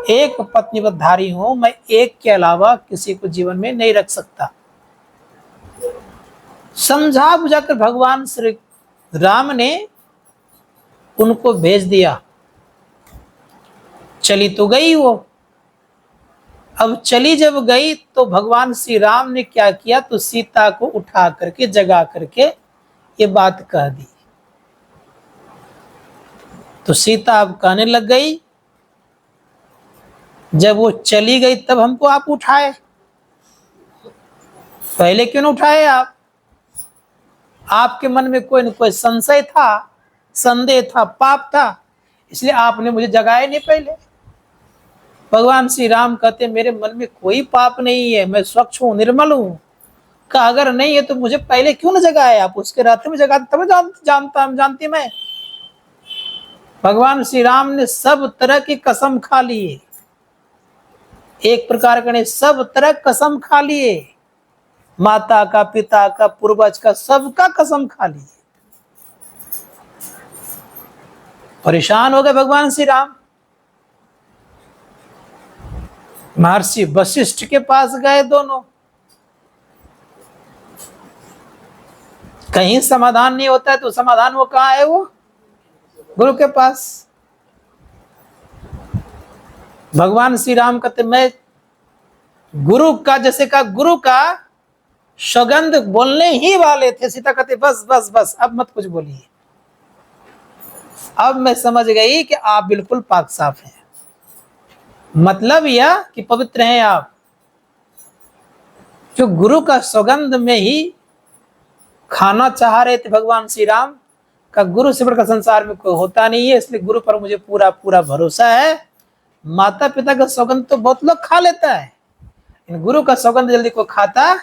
एक पत्नी व्रतधारी हूं, मैं एक के अलावा किसी को जीवन में नहीं रख सकता। समझा बुझाकर भगवान श्री राम ने उनको भेज दिया। चली तो गई वो। अब चली जब गई तो भगवान श्री राम ने क्या किया, तो सीता को उठा करके जगा करके ये बात कह दी। तो सीता अब कहने लग गई, जब वो चली गई तब हमको आप उठाए, पहले क्यों न उठाए आप? आपके मन में कोई न कोई संशय था, संदेह था, पाप था, इसलिए आपने मुझे जगाया नहीं पहले। भगवान श्री राम कहते मेरे मन में कोई पाप नहीं है, मैं स्वच्छ हूं, निर्मल हूं। का अगर नहीं है तो मुझे पहले क्यों न जगाया आप? उसके रात में जगाते तब जानती मैं। भगवान श्री राम ने सब तरह की कसम खा लिए, एक प्रकार का सब तरह कसम खा लिए, माता का, पिता का, पूर्वज का, सबका कसम खा लिए। परेशान हो गए भगवान श्री राम। महर्षि वशिष्ठ के पास गए दोनों, कहीं समाधान नहीं होता है तो समाधान वो कहाँ है? वो गुरु के पास। भगवान श्री राम कहते मैं गुरु का, जैसे का गुरु का सौगंध बोलने ही वाले थे। सीता कहते बस बस बस, अब मत कुछ बोलिए, अब मैं समझ गई कि आप बिल्कुल पाक साफ हैं। मतलब यह कि पवित्र हैं आप। जो गुरु का सौगंध में ही खाना चाह रहे थे भगवान श्री राम का, गुरु से बढ़कर संसार में कोई होता नहीं है, इसलिए गुरु पर मुझे पूरा पूरा भरोसा है। माता पिता का सौगंध तो बहुत लोग खा लेता है, गुरु का सौगंध जल्दी कोई खाता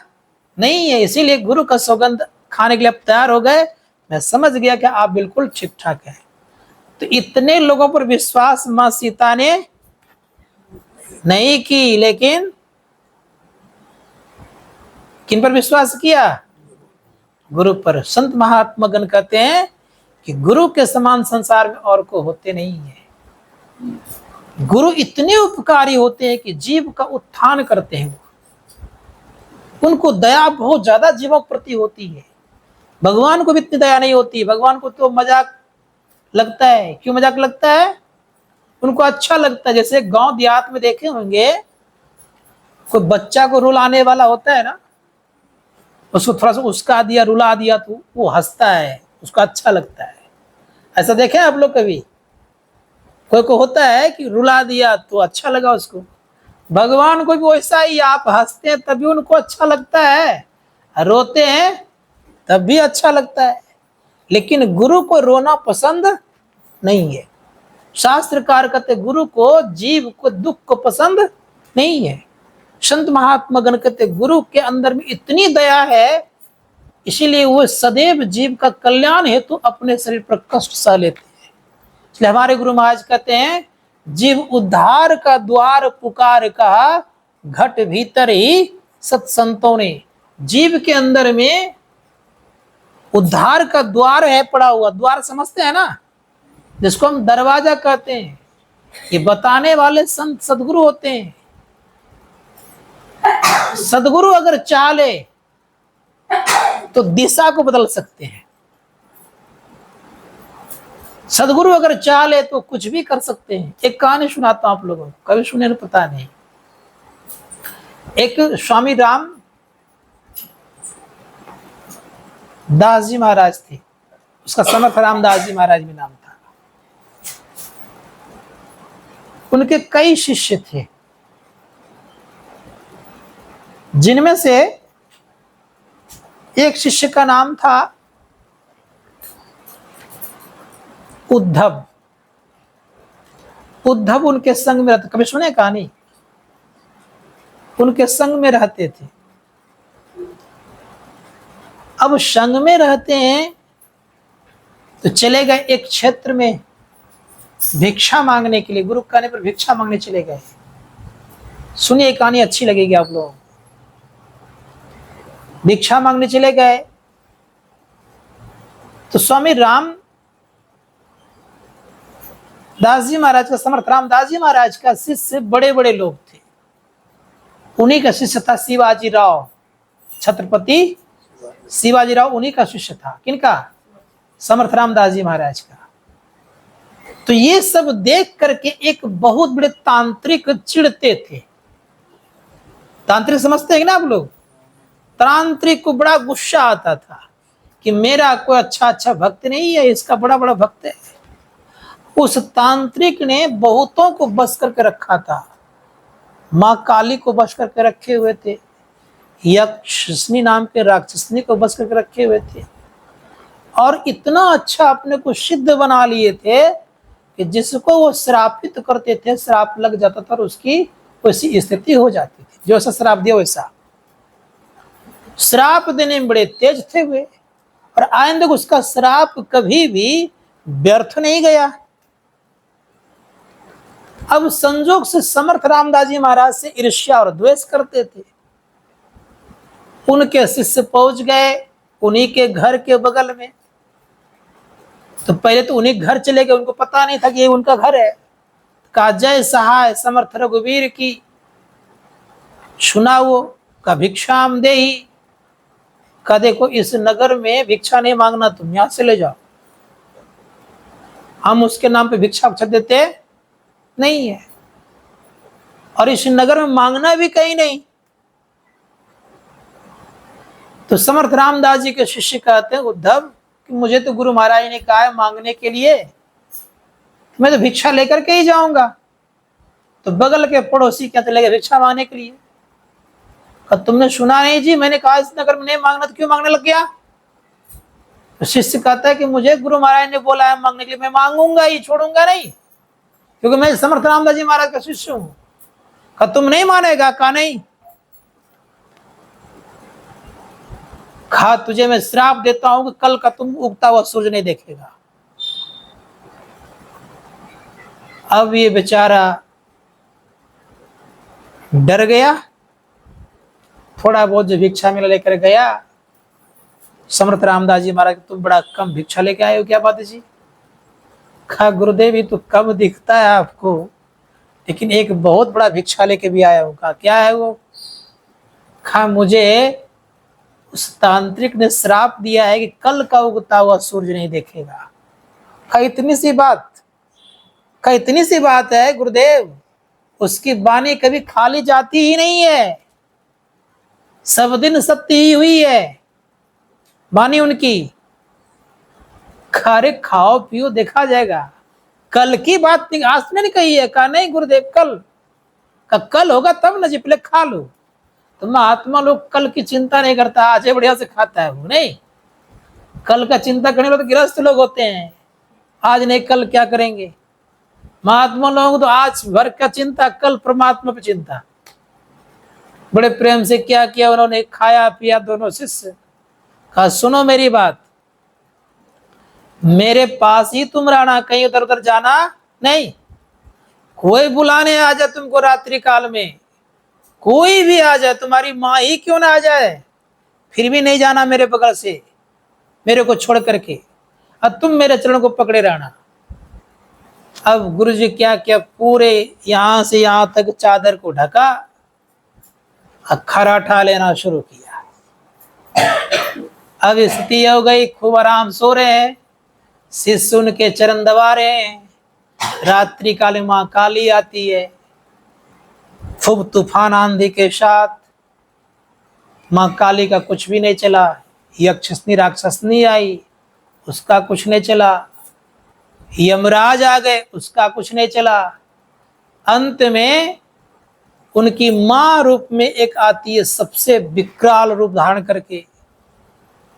नहीं है, इसीलिए गुरु का सौगंध खाने के लिए आप तैयार हो गए। मैं समझ गया कि आप बिल्कुल ठीक ठाक हैं। तो इतने लोगों पर विश्वास मां सीता ने नहीं की, लेकिन किन पर विश्वास किया? गुरु पर। संत महात्मा गण कहते हैं कि गुरु के समान संसार में और को होते नहीं है। गुरु इतने उपकारी होते हैं कि जीव का उत्थान करते हैं। उनको दया बहुत ज्यादा जीवों के प्रति होती है। भगवान को भी इतनी दया नहीं होती। भगवान को तो मजाक लगता है। क्यों मजाक लगता है? उनको अच्छा लगता है। जैसे गांव देहात में देखे होंगे, कोई बच्चा को रुलाने वाला होता है ना, उसको थोड़ा सा उसका दिया, रुला दिया तो वो हंसता है, उसको अच्छा लगता है। ऐसा देखे आप लोग कभी? कोई को होता है कि रुला दिया तो अच्छा लगा उसको। भगवान को भी वैसा ही, आप हंसते हैं तभी उनको अच्छा लगता है, रोते हैं तब भी अच्छा लगता है। लेकिन गुरु को रोना पसंद नहीं है। शास्त्रकार कहते गुरु को, जीव को दुख को पसंद नहीं है। संत महात्मा गण कहते गुरु के अंदर में इतनी दया है, इसीलिए वो सदैव जीव का कल्याण हेतु अपने शरीर पर कष्ट सह लेते हैं। इसलिए हमारे गुरु महाराज कहते हैं जीव उद्धार का द्वार पुकार का, घट भीतर ही सत्संतों ने। जीव के अंदर में उद्धार का द्वार है पड़ा हुआ। द्वार समझते हैं ना, जिसको हम दरवाजा कहते हैं। ये बताने वाले संत सदगुरु होते हैं। सदगुरु अगर चाहे तो दिशा को बदल सकते हैं। सदगुरु अगर चाहे तो कुछ भी कर सकते हैं। एक कहानी सुनाता हूं आप लोगों को, कभी सुने ना पता नहीं। एक स्वामी राम दास जी महाराज थे, उसका समर्थ रामदास जी महाराज भी नाम था। उनके कई शिष्य थे, जिनमें से एक शिष्य का नाम था उद्धव। उद्धव उनके संग में रहते, कभी सुने कहानी? उनके संग में रहते थे। अब संग में रहते हैं तो चले गए एक क्षेत्र में भिक्षा मांगने के लिए। गुरु कहने पर भिक्षा मांगने चले गए। सुनिए, कहानी अच्छी लगेगी आप लोगों को। भिक्षा मांगने चले गए तो स्वामी राम दास जी महाराज का, समर्थ रामदास जी महाराज का शिष्य बड़े बड़े लोग थे। उन्हीं का शिष्य था शिवाजी राव, छत्रपति शिवाजी राव उन्हीं का शिष्य था। किनका? समर्थ रामदास जी महाराज का। तो ये सब देख करके एक बहुत बड़े तांत्रिक चिढ़ते थे। तांत्रिक समझते हैं ना आप लोग? तांत्रिक को बड़ा गुस्सा आता था कि मेरा कोई अच्छा भक्त नहीं है, इसका बड़ा बड़ा भक्त है। उस तांत्रिक ने बहुतों को बस करके रखा था। मां काली को बस करके रखे हुए थे, यक्षिनी नाम के राक्षसनी को बस करके रखे हुए थे, और इतना अच्छा अपने को सिद्ध बना लिए थे कि जिसको वो श्रापित करते थे, श्राप लग जाता था और उसकी वैसी स्थिति हो जाती थी। जो ऐसा श्राप दिया वैसा। श्राप देने में बड़े तेज थे वे, और आइंदा उसका श्राप कभी भी व्यर्थ नहीं गया। अब संजोग से समर्थ रामदास जी महाराज से ईर्ष्या और द्वेष करते थे। उनके शिष्य पहुंच गए उन्हीं के घर के बगल में। तो पहले तो उन्हीं घर चले गए, उनको पता नहीं था कि ये उनका घर है। कहा जय सहाय समर्थ रघुवीर की, सुनाओ का भिक्षाम देही। कहा देखो इस नगर में भिक्षा नहीं मांगना, तुम यहां से ले जाओ, हम उसके नाम पे भिक्षा देते नहीं है, और इस नगर में मांगना भी कहीं नहीं। तो समर्थ रामदास जी के शिष्य कहते हैं उद्धव कि मुझे तो गुरु महाराज ने कहा है मांगने के लिए, मैं तो भिक्षा लेकर के ही जाऊंगा। तो बगल के पड़ोसी क्या चले गए भिक्षा मांगने के लिए। तुमने सुना नहीं जी, मैंने कहा इस नगर में नहीं मांगना, तो क्यों मांगने लग गया? तो शिष्य कहता है कि मुझे गुरु महाराज ने बोला है मांगने के लिए, मैं मांगूंगा ही, छोड़ूंगा नहीं, क्योंकि मैं समर्थ रामदास जी महाराज का शिष्य हूं। कहा तुम नहीं मानेगा? कहा नहीं। कहा तुझे मैं श्राप देता हूं कि कल का तुम उगता हुआ सूरज नहीं देखेगा। अब ये बेचारा डर गया, थोड़ा बहुत जो भिक्षा मिला लेकर गया। समर्थ रामदास जी महाराज तुम बड़ा कम भिक्षा लेके आए हो, क्या बात है जी? कहा गुरुदेव ये तो कम दिखता है आपको, लेकिन एक बहुत बड़ा भिक्षा लेके भी आया हूं। कहा क्या है वो? कहा मुझे उस तांत्रिक ने श्राप दिया है कि कल का उगता हुआ सूरज नहीं देखेगा। कहा इतनी सी बात? कहा इतनी सी बात है गुरुदेव, उसकी वाणी कभी खाली जाती ही नहीं है, सब दिन सत्य ही हुई है वाणी उनकी। खारे खाओ पियो देखा जाएगा, कल की बात नहीं, आज नहीं कही है। कहा नहीं गुरुदेव कल का, कल होगा तब न जी, पहले खा लो। तो महात्मा लोग कल की चिंता नहीं करता, आज बढ़िया से खाता है वो। नहीं, कल का चिंता करने वाले तो गृहस्थ लोग होते हैं, आज नहीं कल क्या करेंगे। महात्मा लोगों को तो आज भर का चिंता, कल परमात्मा पे चिंता। बड़े प्रेम से क्या किया उन्होंने, खाया पिया दोनों शिष्य। कहा सुनो मेरी बात, मेरे पास ही तुम रहना, कहीं उधर उधर जाना नहीं। कोई बुलाने आ जाए तुमको रात्रि काल में, कोई भी आ जाए, तुम्हारी माँ ही क्यों ना आ जाए, फिर भी नहीं जाना मेरे बगल से, मेरे को छोड़ करके। अब तुम मेरे चरण को पकड़े रहना। अब गुरु जी क्या किया, पूरे यहां से यहां तक चादर को ढका, खराठा लेना शुरू किया। अब स्थिति हो गई, खूब आराम सो रहे हैं, शिष्य उनके चरण दबा रहे हैं। रात्रि काल मां काली आती है, खूब तूफान आंधी के साथ। मां काली का कुछ भी नहीं चला, यक्षिणी राक्षसनी आई, उसका कुछ नहीं चला, यमराज आ गए, उसका कुछ नहीं चला। अंत में उनकी मां रूप में एक आती है, सबसे विकराल रूप धारण करके।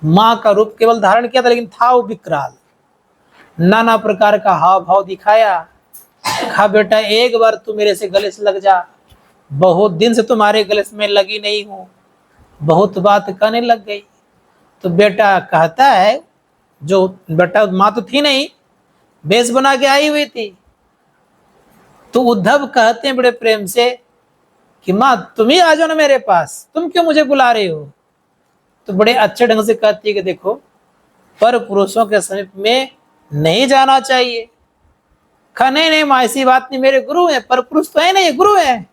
मां का रूप केवल धारण किया था, लेकिन था वो विकराल। नाना प्रकार का हाव भाव दिखाया। कहा बेटा एक बार तू मेरे से गले से लग जा, बहुत दिन से तुम्हारे गले में लगी नहीं हूं, बहुत बात कहने लग गई। तो बेटा कहता है, जो बेटा मां तो थी नहीं, बेस बना के आई हुई थी। तो उद्धव कहते हैं बड़े प्रेम से कि मां तुम ही आ जाओ ना मेरे पास, तुम क्यों मुझे बुला रहे हो। तो बड़े अच्छे ढंग से कहती है कि देखो, पर पुरुषों के समीप में नहीं जाना चाहिए। कहा नहीं नहीं मां ऐसी बात नहीं, मेरे गुरु है, पर पुरुष तो है नहीं, गुरु है,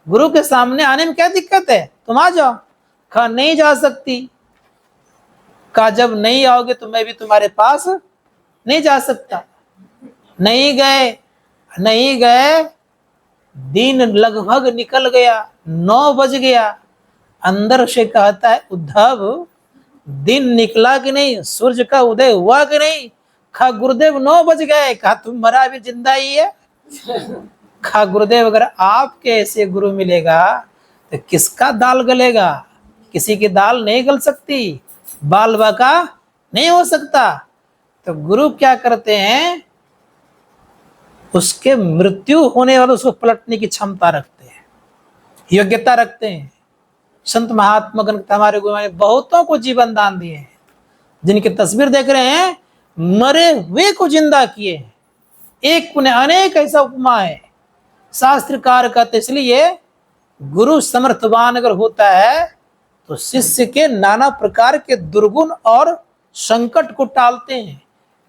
गुरु के सामने आने में क्या दिक्कत है, तुम आ जाओ। कहा नहीं जा सकती। कहा जब नहीं आओगे तो मैं भी तुम्हारे पास नहीं जा सकता। नहीं गए, नहीं गए, दिन लगभग निकल गया, 9 बज गया। अंदर से कहता है उद्धव दिन निकला कि नहीं, सूर्य का उदय हुआ कि नहीं। कहा गुरुदेव 9 बज गए। कहा तुम मरा अभी जिंदा ही है। कहा गुरुदेव अगर आपके ऐसे गुरु मिलेगा तो किसका दाल गलेगा, किसी की दाल नहीं गल सकती, बाल बाका नहीं हो सकता। तो गुरु क्या करते हैं, उसके मृत्यु होने वाले उसको पलटने की क्षमता रखते हैं, योग्यता रखते हैं। संत महात्मा गण हमारे गुरु ने बहुतों को जीवन दान दिए हैं, जिनकी तस्वीर देख रहे हैं, मरे हुए को जिंदा किए हैं। एक पुण्य अनेक ऐसा उपमा है। शास्त्रकार कहते इसलिए गुरु समर्थवान अगर होता है तो शिष्य के नाना प्रकार के दुर्गुण और संकट को टालते हैं।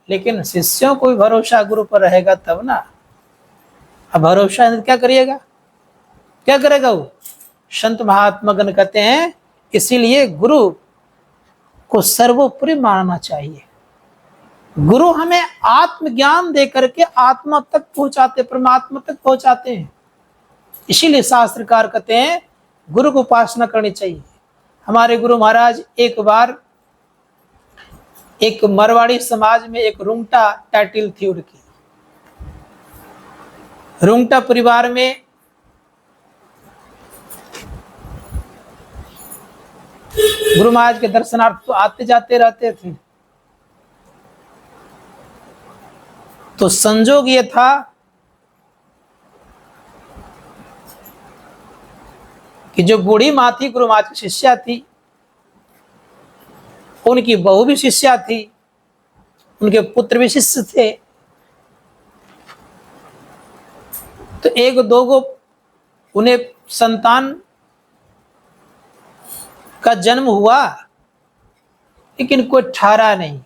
लेकिन शिष्यों को भी भरोसा गुरु पर रहेगा तब ना। अब भरोसा क्या करिएगा, क्या करेगा वो। संत महात्मा गण कहते हैं इसीलिए गुरु को सर्वोपरि मानना चाहिए। गुरु हमें आत्मज्ञान दे करके आत्मा तक पहुंचाते, परमात्मा तक पहुंचाते हैं। इसीलिए शास्त्रकार कहते हैं गुरु को उपासना करनी चाहिए। हमारे गुरु महाराज एक बार एक मरवाड़ी समाज में एक रुंगटा टाइटिल थी उनकी, रुंगटा परिवार में गुरु महाराज के दर्शनार्थ तो आते जाते रहते थे। तो संजोग ये था कि जो बूढ़ी माँ थी गुरु महाराज की शिष्या थी, उनकी बहू भी शिष्या थी, उनके पुत्र भी शिष्य थे। तो एक दो गो उन्हें संतान का जन्म हुआ, लेकिन कोई ठहरा नहीं।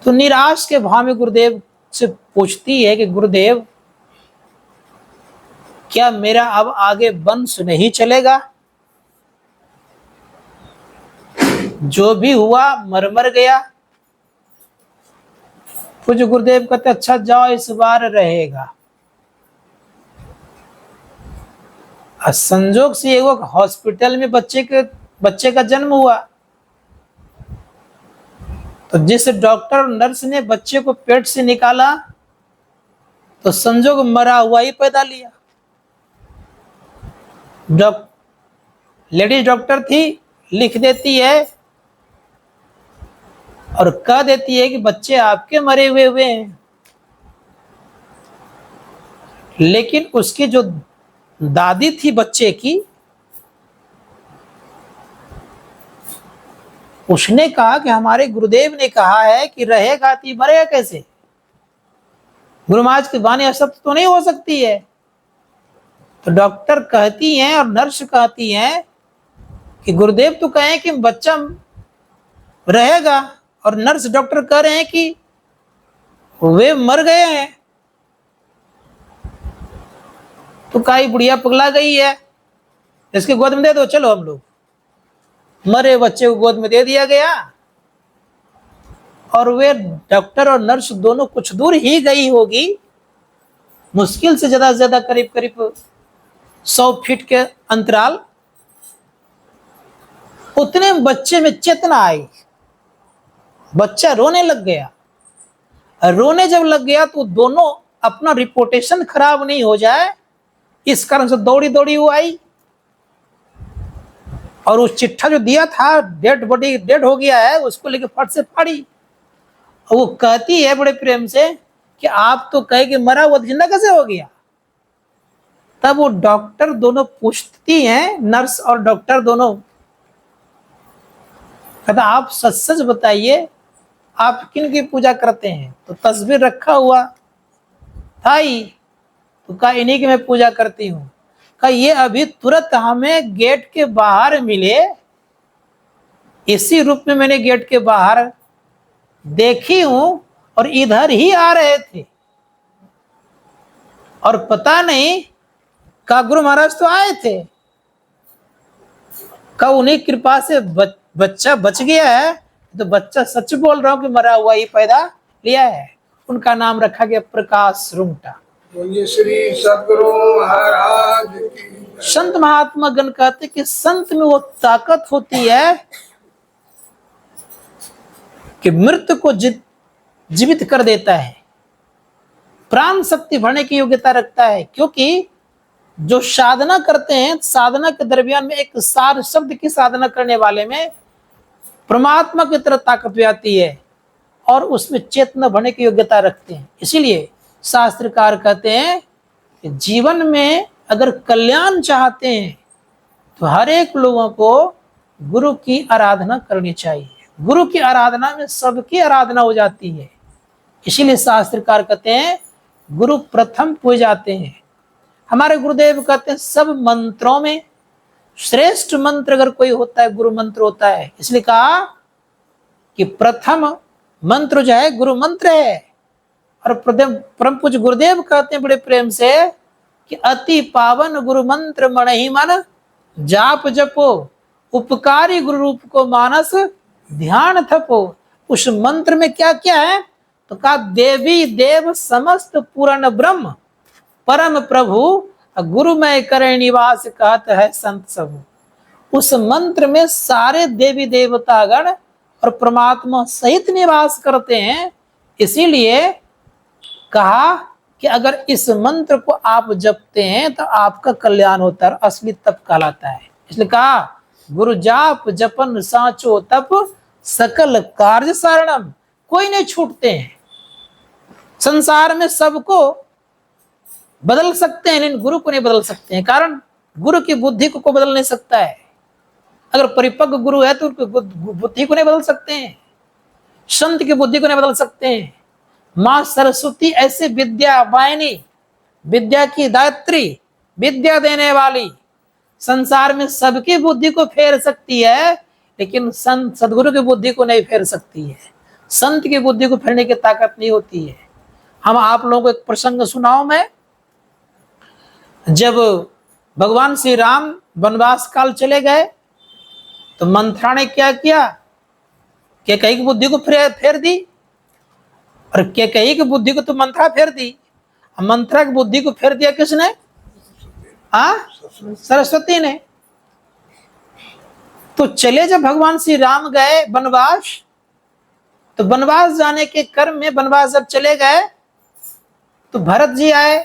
तो निराश के भाव में गुरुदेव से पूछती है कि गुरुदेव क्या मेरा अब आगे वंश नहीं चलेगा, जो भी हुआ मर मर गया। पूज्य गुरुदेव कहते अच्छा जाओ इस बार रहेगा। संजोग से एक हॉस्पिटल में बच्चे का जन्म हुआ। तो जिस डॉक्टर नर्स ने बच्चे को पेट से निकाला तो संजोग मरा हुआ ही पैदा लिया। लेडीज डॉक्टर थी, लिख देती है और कह देती है कि बच्चे आपके मरे हुए हैं। लेकिन उसकी जो दादी थी बच्चे की, उसने कहा कि हमारे गुरुदेव ने कहा है कि रहेगा तो मरेगा कैसे, गुरु महाराज की वाणी असत्य तो नहीं हो सकती है। तो डॉक्टर कहती हैं और नर्स कहती हैं कि गुरुदेव तो कहें कि बच्चा रहेगा, और नर्स डॉक्टर कह रहे हैं कि वे मर गए हैं। तो काई बुढ़िया पगला गई है, इसके गोद में दे दो, चलो हम लोग। मरे बच्चे को गोद में दे दिया गया, और वे डॉक्टर और नर्स दोनों कुछ दूर ही गई होगी, मुश्किल से ज्यादा से ज्यादा करीब करीब 100 फीट के अंतराल। उतने बच्चे में चेतना आई, बच्चा रोने लग गया। रोने जब लग गया तो दोनों अपना रिपोर्टेशन खराब नहीं हो जाए, इस कारण से दौड़ी दौड़ी वो आई, और उस चिट्ठा जो दिया था डेड बॉडी डेड हो गया है, उसको लेके फट से फाड़ी। और वो कहती है बड़े प्रेम से कि आप तो कहे कि मरा हुआ जिंदा कैसे हो गया। तब वो डॉक्टर दोनों पूछती हैं, नर्स और डॉक्टर दोनों, कहता आप सच सच बताइए आप किन की पूजा करते हैं। तो तस्वीर रखा हुआ था ही, तो कहा इन्हीं की मैं पूजा करती हूँ। कहा ये अभी तुरंत हमें गेट के बाहर मिले, इसी रूप में मैंने गेट के बाहर देखी हूं, और इधर ही आ रहे थे, और पता नहीं का गुरु महाराज तो आए थे, का उन्हीं कृपा से बच्चा बच गया है। तो बच्चा सच बोल रहा हूं कि मरा हुआ ही पैदा लिया है। उनका नाम रखा गया प्रकाश रुंगटा। श्री सद्गुरु महाराज की। संत महात्मा गण कहते कि संत में वो ताकत होती है कि मृत्यु को जीवित कर देता है, प्राण शक्ति भरने की योग्यता रखता है। क्योंकि जो साधना करते हैं, साधना के दरमियान में एक सार शब्द की साधना करने वाले में परमात्मा की तरह ताकत आती है, और उसमें चेतना भरने की योग्यता रखते हैं। इसीलिए शास्त्रकार कहते हैं कि जीवन में अगर कल्याण चाहते हैं तो हर एक लोगों को गुरु की आराधना करनी चाहिए। गुरु की आराधना में सबकी आराधना हो जाती है। इसीलिए शास्त्रकार कहते हैं गुरु प्रथम पूजे जाते हैं। हमारे गुरुदेव कहते हैं सब मंत्रों में श्रेष्ठ मंत्र अगर कोई होता है गुरु मंत्र होता है। इसलिए कहा कि प्रथम मंत्र जो है गुरु मंत्र है। और परम पूज्य गुरुदेव कहते हैं बड़े प्रेम से कि अति पावन गुरु मंत्र मन ही मन जाप जपो, उपकारी गुरु रूप को मानस ध्यान थपो। उस मंत्र में क्या क्या है तो कहा देवी देव समस्त पूर्ण ब्रह्म परम प्रभु गुरु में करे निवास कहत है संत सब। उस मंत्र में सारे देवी देवतागण और परमात्मा सहित निवास करते हैं। इसीलिए कहा कि अगर इस मंत्र को आप जपते हैं तो आपका कल्याण होता है, असली तप कहलाता है। इसलिए कहा गुरु जाप जपन साचो तप सकल कार्य सारणम। कोई नहीं छूटते हैं। संसार में सबको बदल सकते हैं लेकिन गुरु को नहीं बदल सकते हैं, कारण गुरु की बुद्धि को बदल नहीं सकता है। अगर परिपक्व गुरु है तो उनकी बुद्धि को नहीं बदल सकते हैं, संत की बुद्धि को नहीं बदल सकते हैं। मां सरस्वती ऐसे विद्या वाहिनी, विद्या की दात्री, विद्या देने वाली, संसार में सबकी बुद्धि को फेर सकती है लेकिन संत सदगुरु की बुद्धि को नहीं फेर सकती है। संत की बुद्धि को फेरने की ताकत नहीं होती है। हम आप लोगों को एक प्रसंग सुनाऊं मैं। जब भगवान श्री राम वनवास काल चले गए तो मंथरा ने क्या किया, कैकेयी की बुद्धि को फेर दी, और कैकेयी की बुद्धि को तो मंथरा फेर दी। मंथरा की बुद्धि को फेर दिया किसने? सरस्वती ने। तो चले जब भगवान श्री राम गए वनवास, तो वनवास जाने के क्रम में वनवास जब चले गए तो भरत जी आए।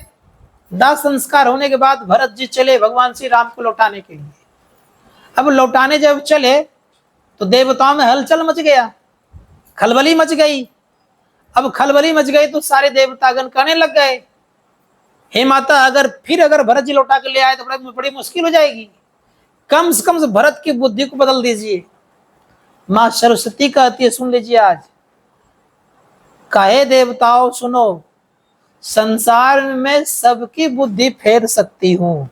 दाह संस्कार होने के बाद भरत जी चले भगवान श्री राम को लौटाने के लिए। अब लौटाने जब चले तो देवताओं में हलचल मच गया, खलबली मच गई। अब खलबली मच गई तो सारे देवतागण कहने लग गए, हे माता अगर भरत जी लौटा के ले आए तो बड़ी मुश्किल हो जाएगी, कम से कम भरत की बुद्धि को बदल दीजिए। माँ सरस्वती कहती है, सुन लीजिए आज, कहे देवताओं सुनो, संसार में सबकी बुद्धि फेर सकती हूँ,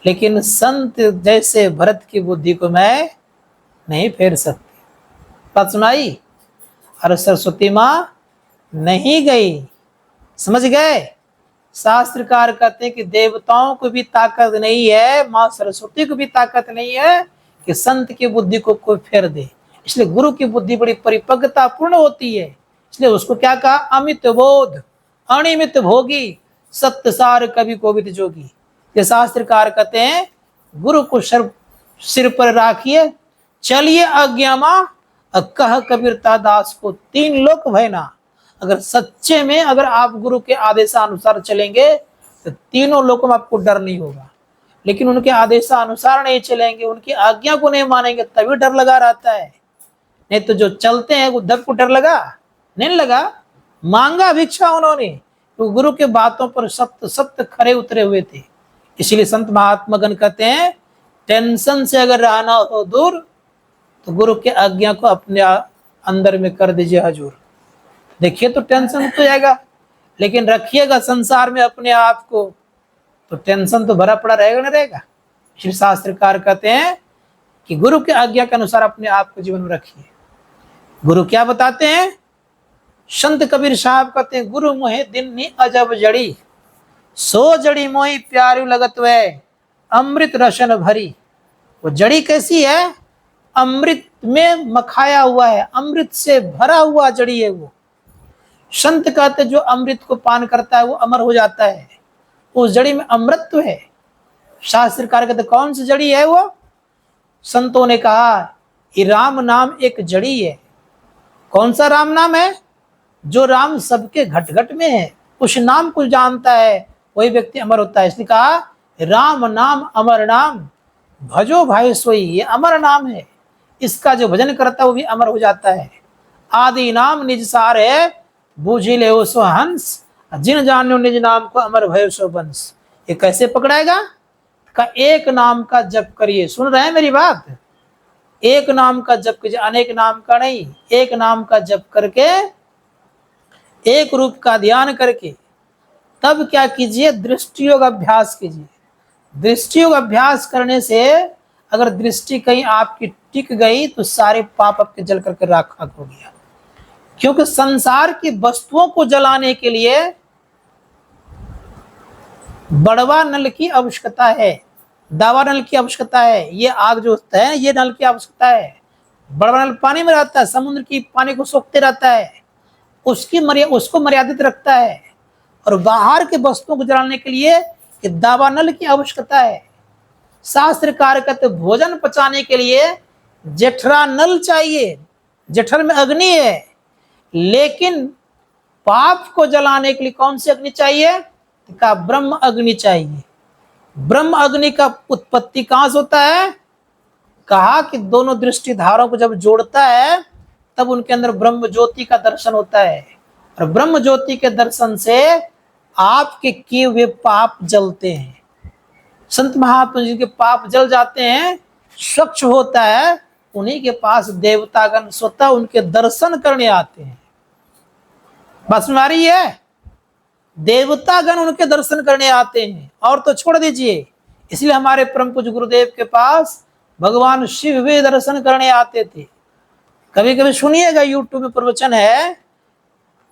लेकिन संत जैसे भरत की बुद्धि को मैं नहीं फेर सकती। बात सुनाई? और सरस्वती माँ नहीं गई, समझ गए? शास्त्रकार कहते हैं कि देवताओं को भी ताकत नहीं है, माँ सरस्वती को भी ताकत नहीं है कि संत की बुद्धि को कोई फेर दे। इसलिए गुरु की बुद्धि बड़ी परिपक्वता पूर्ण होती है। इसलिए उसको क्या कहा? अमित बोध, अनिमित भोगी, सत्य सार कवि कोविद जोगी। ये शास्त्रकार कहते हैं गुरु को सिर पर राखिए, चलिए आज्ञा मां, कह कबीरता दास को तीन लोक भयना। अगर सच्चे में अगर आप गुरु के आदेशानुसार चलेंगे तो तीनों लोगों में आपको डर नहीं होगा। लेकिन उनके आदेशानुसार नहीं चलेंगे, उनकी आज्ञा को नहीं मानेंगे, तभी डर लगा रहता है। नहीं तो जो चलते हैं उद्धव को डर लगा नहीं लगा, मांगा भिक्षा उन्होंने, तो गुरु के बातों पर सत्य सत्य खरे उतरे हुए थे। इसलिए संत महात्मागण कहते हैं टेंशन से अगर रहना हो दूर तो गुरु के आज्ञा को अपने अंदर में कर दीजिए हजूर। देखिए तो टेंशन तो जाएगा, लेकिन रखिएगा संसार में अपने आप को तो टेंशन तो भरा पड़ा रहेगा ना रहेगा। श्री शास्त्रकार कहते हैं कि गुरु के आज्ञा के अनुसार अपने आप को जीवन में रखिए। गुरु क्या बताते हैं? संत कबीर साहब कहते हैं गुरु मोहे दिन नी अजब जड़ी, सो जड़ी मोही प्यारी लगत वे, अमृत रसन भरी। वो जड़ी कैसी है? अमृत में मखाया हुआ है, अमृत से भरा हुआ जड़ी है वो। संत कहते जो अमृत को पान करता है वो अमर हो जाता है, उस जड़ी में अमृतत्व है। शास्त्रकार कहते कौन सी जड़ी है वो? संतों ने कहा कि राम नाम एक जड़ी है। कौन सा राम नाम है? जो राम सबके घट घट में है, उस नाम को जानता है वही व्यक्ति अमर होता है। इसलिए कहा राम नाम अमर नाम, भजो भाई सोई, ये अमर नाम है। इसका जो भजन करता है वो भी अमर हो जाता है। आदि नाम निज सार है, बूझी ले सो हंस, जिन जानो निज नाम को अमर भय सो वंश। ये कैसे पकड़ाएगा? का एक नाम का जप करिए। सुन रहे हैं मेरी बात? एक नाम का जप कीजिए, अनेक नाम का नहीं। एक नाम का जप करके, एक रूप का ध्यान करके तब क्या कीजिए? दृष्टि योग अभ्यास कीजिए। दृष्टि योग अभ्यास करने से अगर दृष्टि कहीं आपकी टिक गई तो सारे पाप आपके जल करके राख हो गया। क्योंकि संसार की वस्तुओं को जलाने के लिए बड़वा नल की आवश्यकता है, दावा नल की आवश्यकता है। ये आग जो होता है ये नल की आवश्यकता है। बड़वा नल पानी में रहता है, समुद्र की पानी को सोखते रहता है, उसको मर्यादित रखता है। और बाहर के वस्तुओं को जलाने के लिए दावा नल की आवश्यकता है। शास्त्रकार कहते भोजन पचाने के लिए जेठरा नल चाहिए, जेठर में अग्नि है। लेकिन पाप को जलाने के लिए कौन सी अग्नि चाहिए? का ब्रह्म अग्नि चाहिए। ब्रह्म अग्नि का उत्पत्ति कहां से होता है? कहा कि दोनों दृष्टि धारों को जब जोड़ता है तब उनके अंदर ब्रह्म ज्योति का दर्शन होता है। और ब्रह्म ज्योति के दर्शन से आपके किए हुए पाप जलते हैं। संत महात्मा जी के पाप जल जाते हैं, स्वच्छ होता है। उन्हीं के पास देवतागण स्वतः उनके दर्शन करने आते हैं। बस में आ रही है? देवतागण उनके दर्शन करने आते हैं। और तो छोड़ दीजिए, इसलिए हमारे परम पूज्य गुरुदेव के पास भगवान शिव भी दर्शन करने आते थे। कभी कभी सुनिएगा, यूट्यूब में प्रवचन है,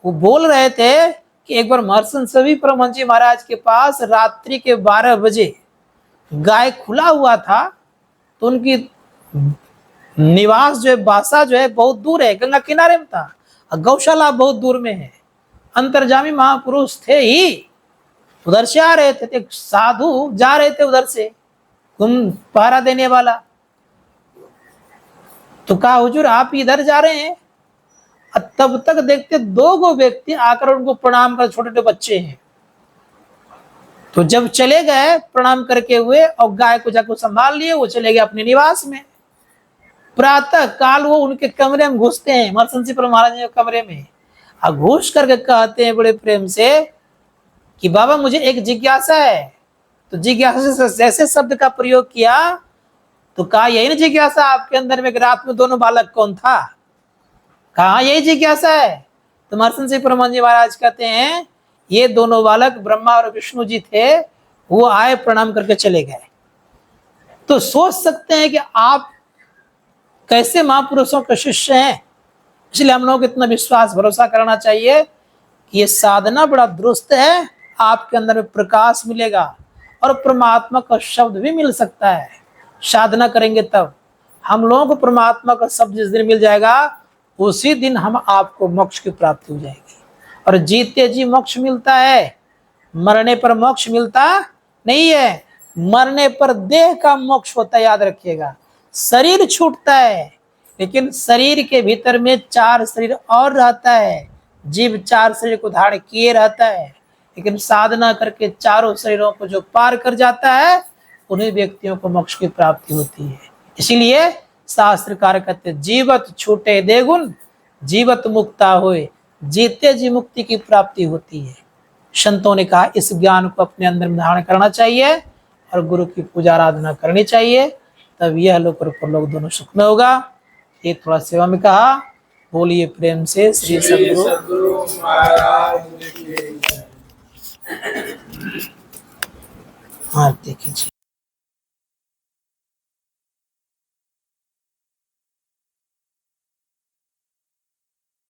वो बोल रहे थे कि एक बार महर्षि सभी परमहंस जी महाराज के पास रात्रि के 12 बजे गाय खुला हुआ था, तो उनकी निवास जो है, बासा जो है बहुत दूर है, गंगा किनारे में था, और गौशाला बहुत दूर में है। अंतर्जामी महापुरुष थे ही, उधर से आ रहे थे। एक साधु जा रहे थे उधर से, तुम पहरा देने वाला, तो कहा हुजूर आप इधर जा रहे हैं? तब तक देखते 2 व्यक्ति आकर उनको प्रणाम कर, छोटे छोटे बच्चे हैं। तो जब चले गए प्रणाम करके हुए और गाय को जाकर संभाल लिए, वो चले गए अपने निवास में। प्रातः काल वो उनके कमरे में घुसते हैं, महर्षि महाराज के कमरे में, और घुस करके कहते हैं बड़े प्रेम से कि बाबा मुझे एक जिज्ञासा है। तो जिज्ञासा से जैसे शब्द का प्रयोग किया तो कहा यही ना जिज्ञासा आपके अंदर में कि रात में दोनों बालक कौन था? कहा यही जिज्ञासा है। तो महर्षि श्री परमान जी महाराज कहते हैं ये दोनों बालक ब्रह्मा और विष्णु जी थे, वो आए प्रणाम करके चले गए। तो सोच सकते हैं कि आप कैसे महापुरुषों के शिष्य हैं। इसलिए हम लोग को इतना विश्वास भरोसा करना चाहिए कि ये साधना बड़ा दुरुस्त है, आपके अंदर में प्रकाश मिलेगा और परमात्मा का शब्द भी मिल सकता है। साधना करेंगे तब हम लोगों को परमात्मा का शब्द जिस दिन मिल जाएगा उसी दिन हम आपको मोक्ष की प्राप्ति हो जाएगी। और जीते जी मोक्ष मिलता है, मरने पर मोक्ष मिलता नहीं है। मरने पर देह का मोक्ष होता है, याद रखिएगा। शरीर छूटता है लेकिन शरीर के भीतर में 4 शरीर और रहता है। जीव 4 शरीर को धारण किए रहता है, लेकिन साधना करके चारों शरीरों को जो पार कर जाता है उन्हीं व्यक्तियों को मोक्ष की प्राप्ति होती है। इसीलिए शास्त्रकार कहते जीवत छूटे देगुण, जीवत मुक्ता होए, जीते जी मुक्ति की प्राप्ति होती है। संतों ने कहा इस ज्ञान को अपने अंदर में धारण करना चाहिए और गुरु की पूजा आराधना करनी चाहिए, तब यह लोक और परलोक दोनों सुख में होगा। ये थोड़ा सेवा में कहा। बोलिए प्रेम से श्री सद्गुरु महाराज की जय। आरती कीजिए।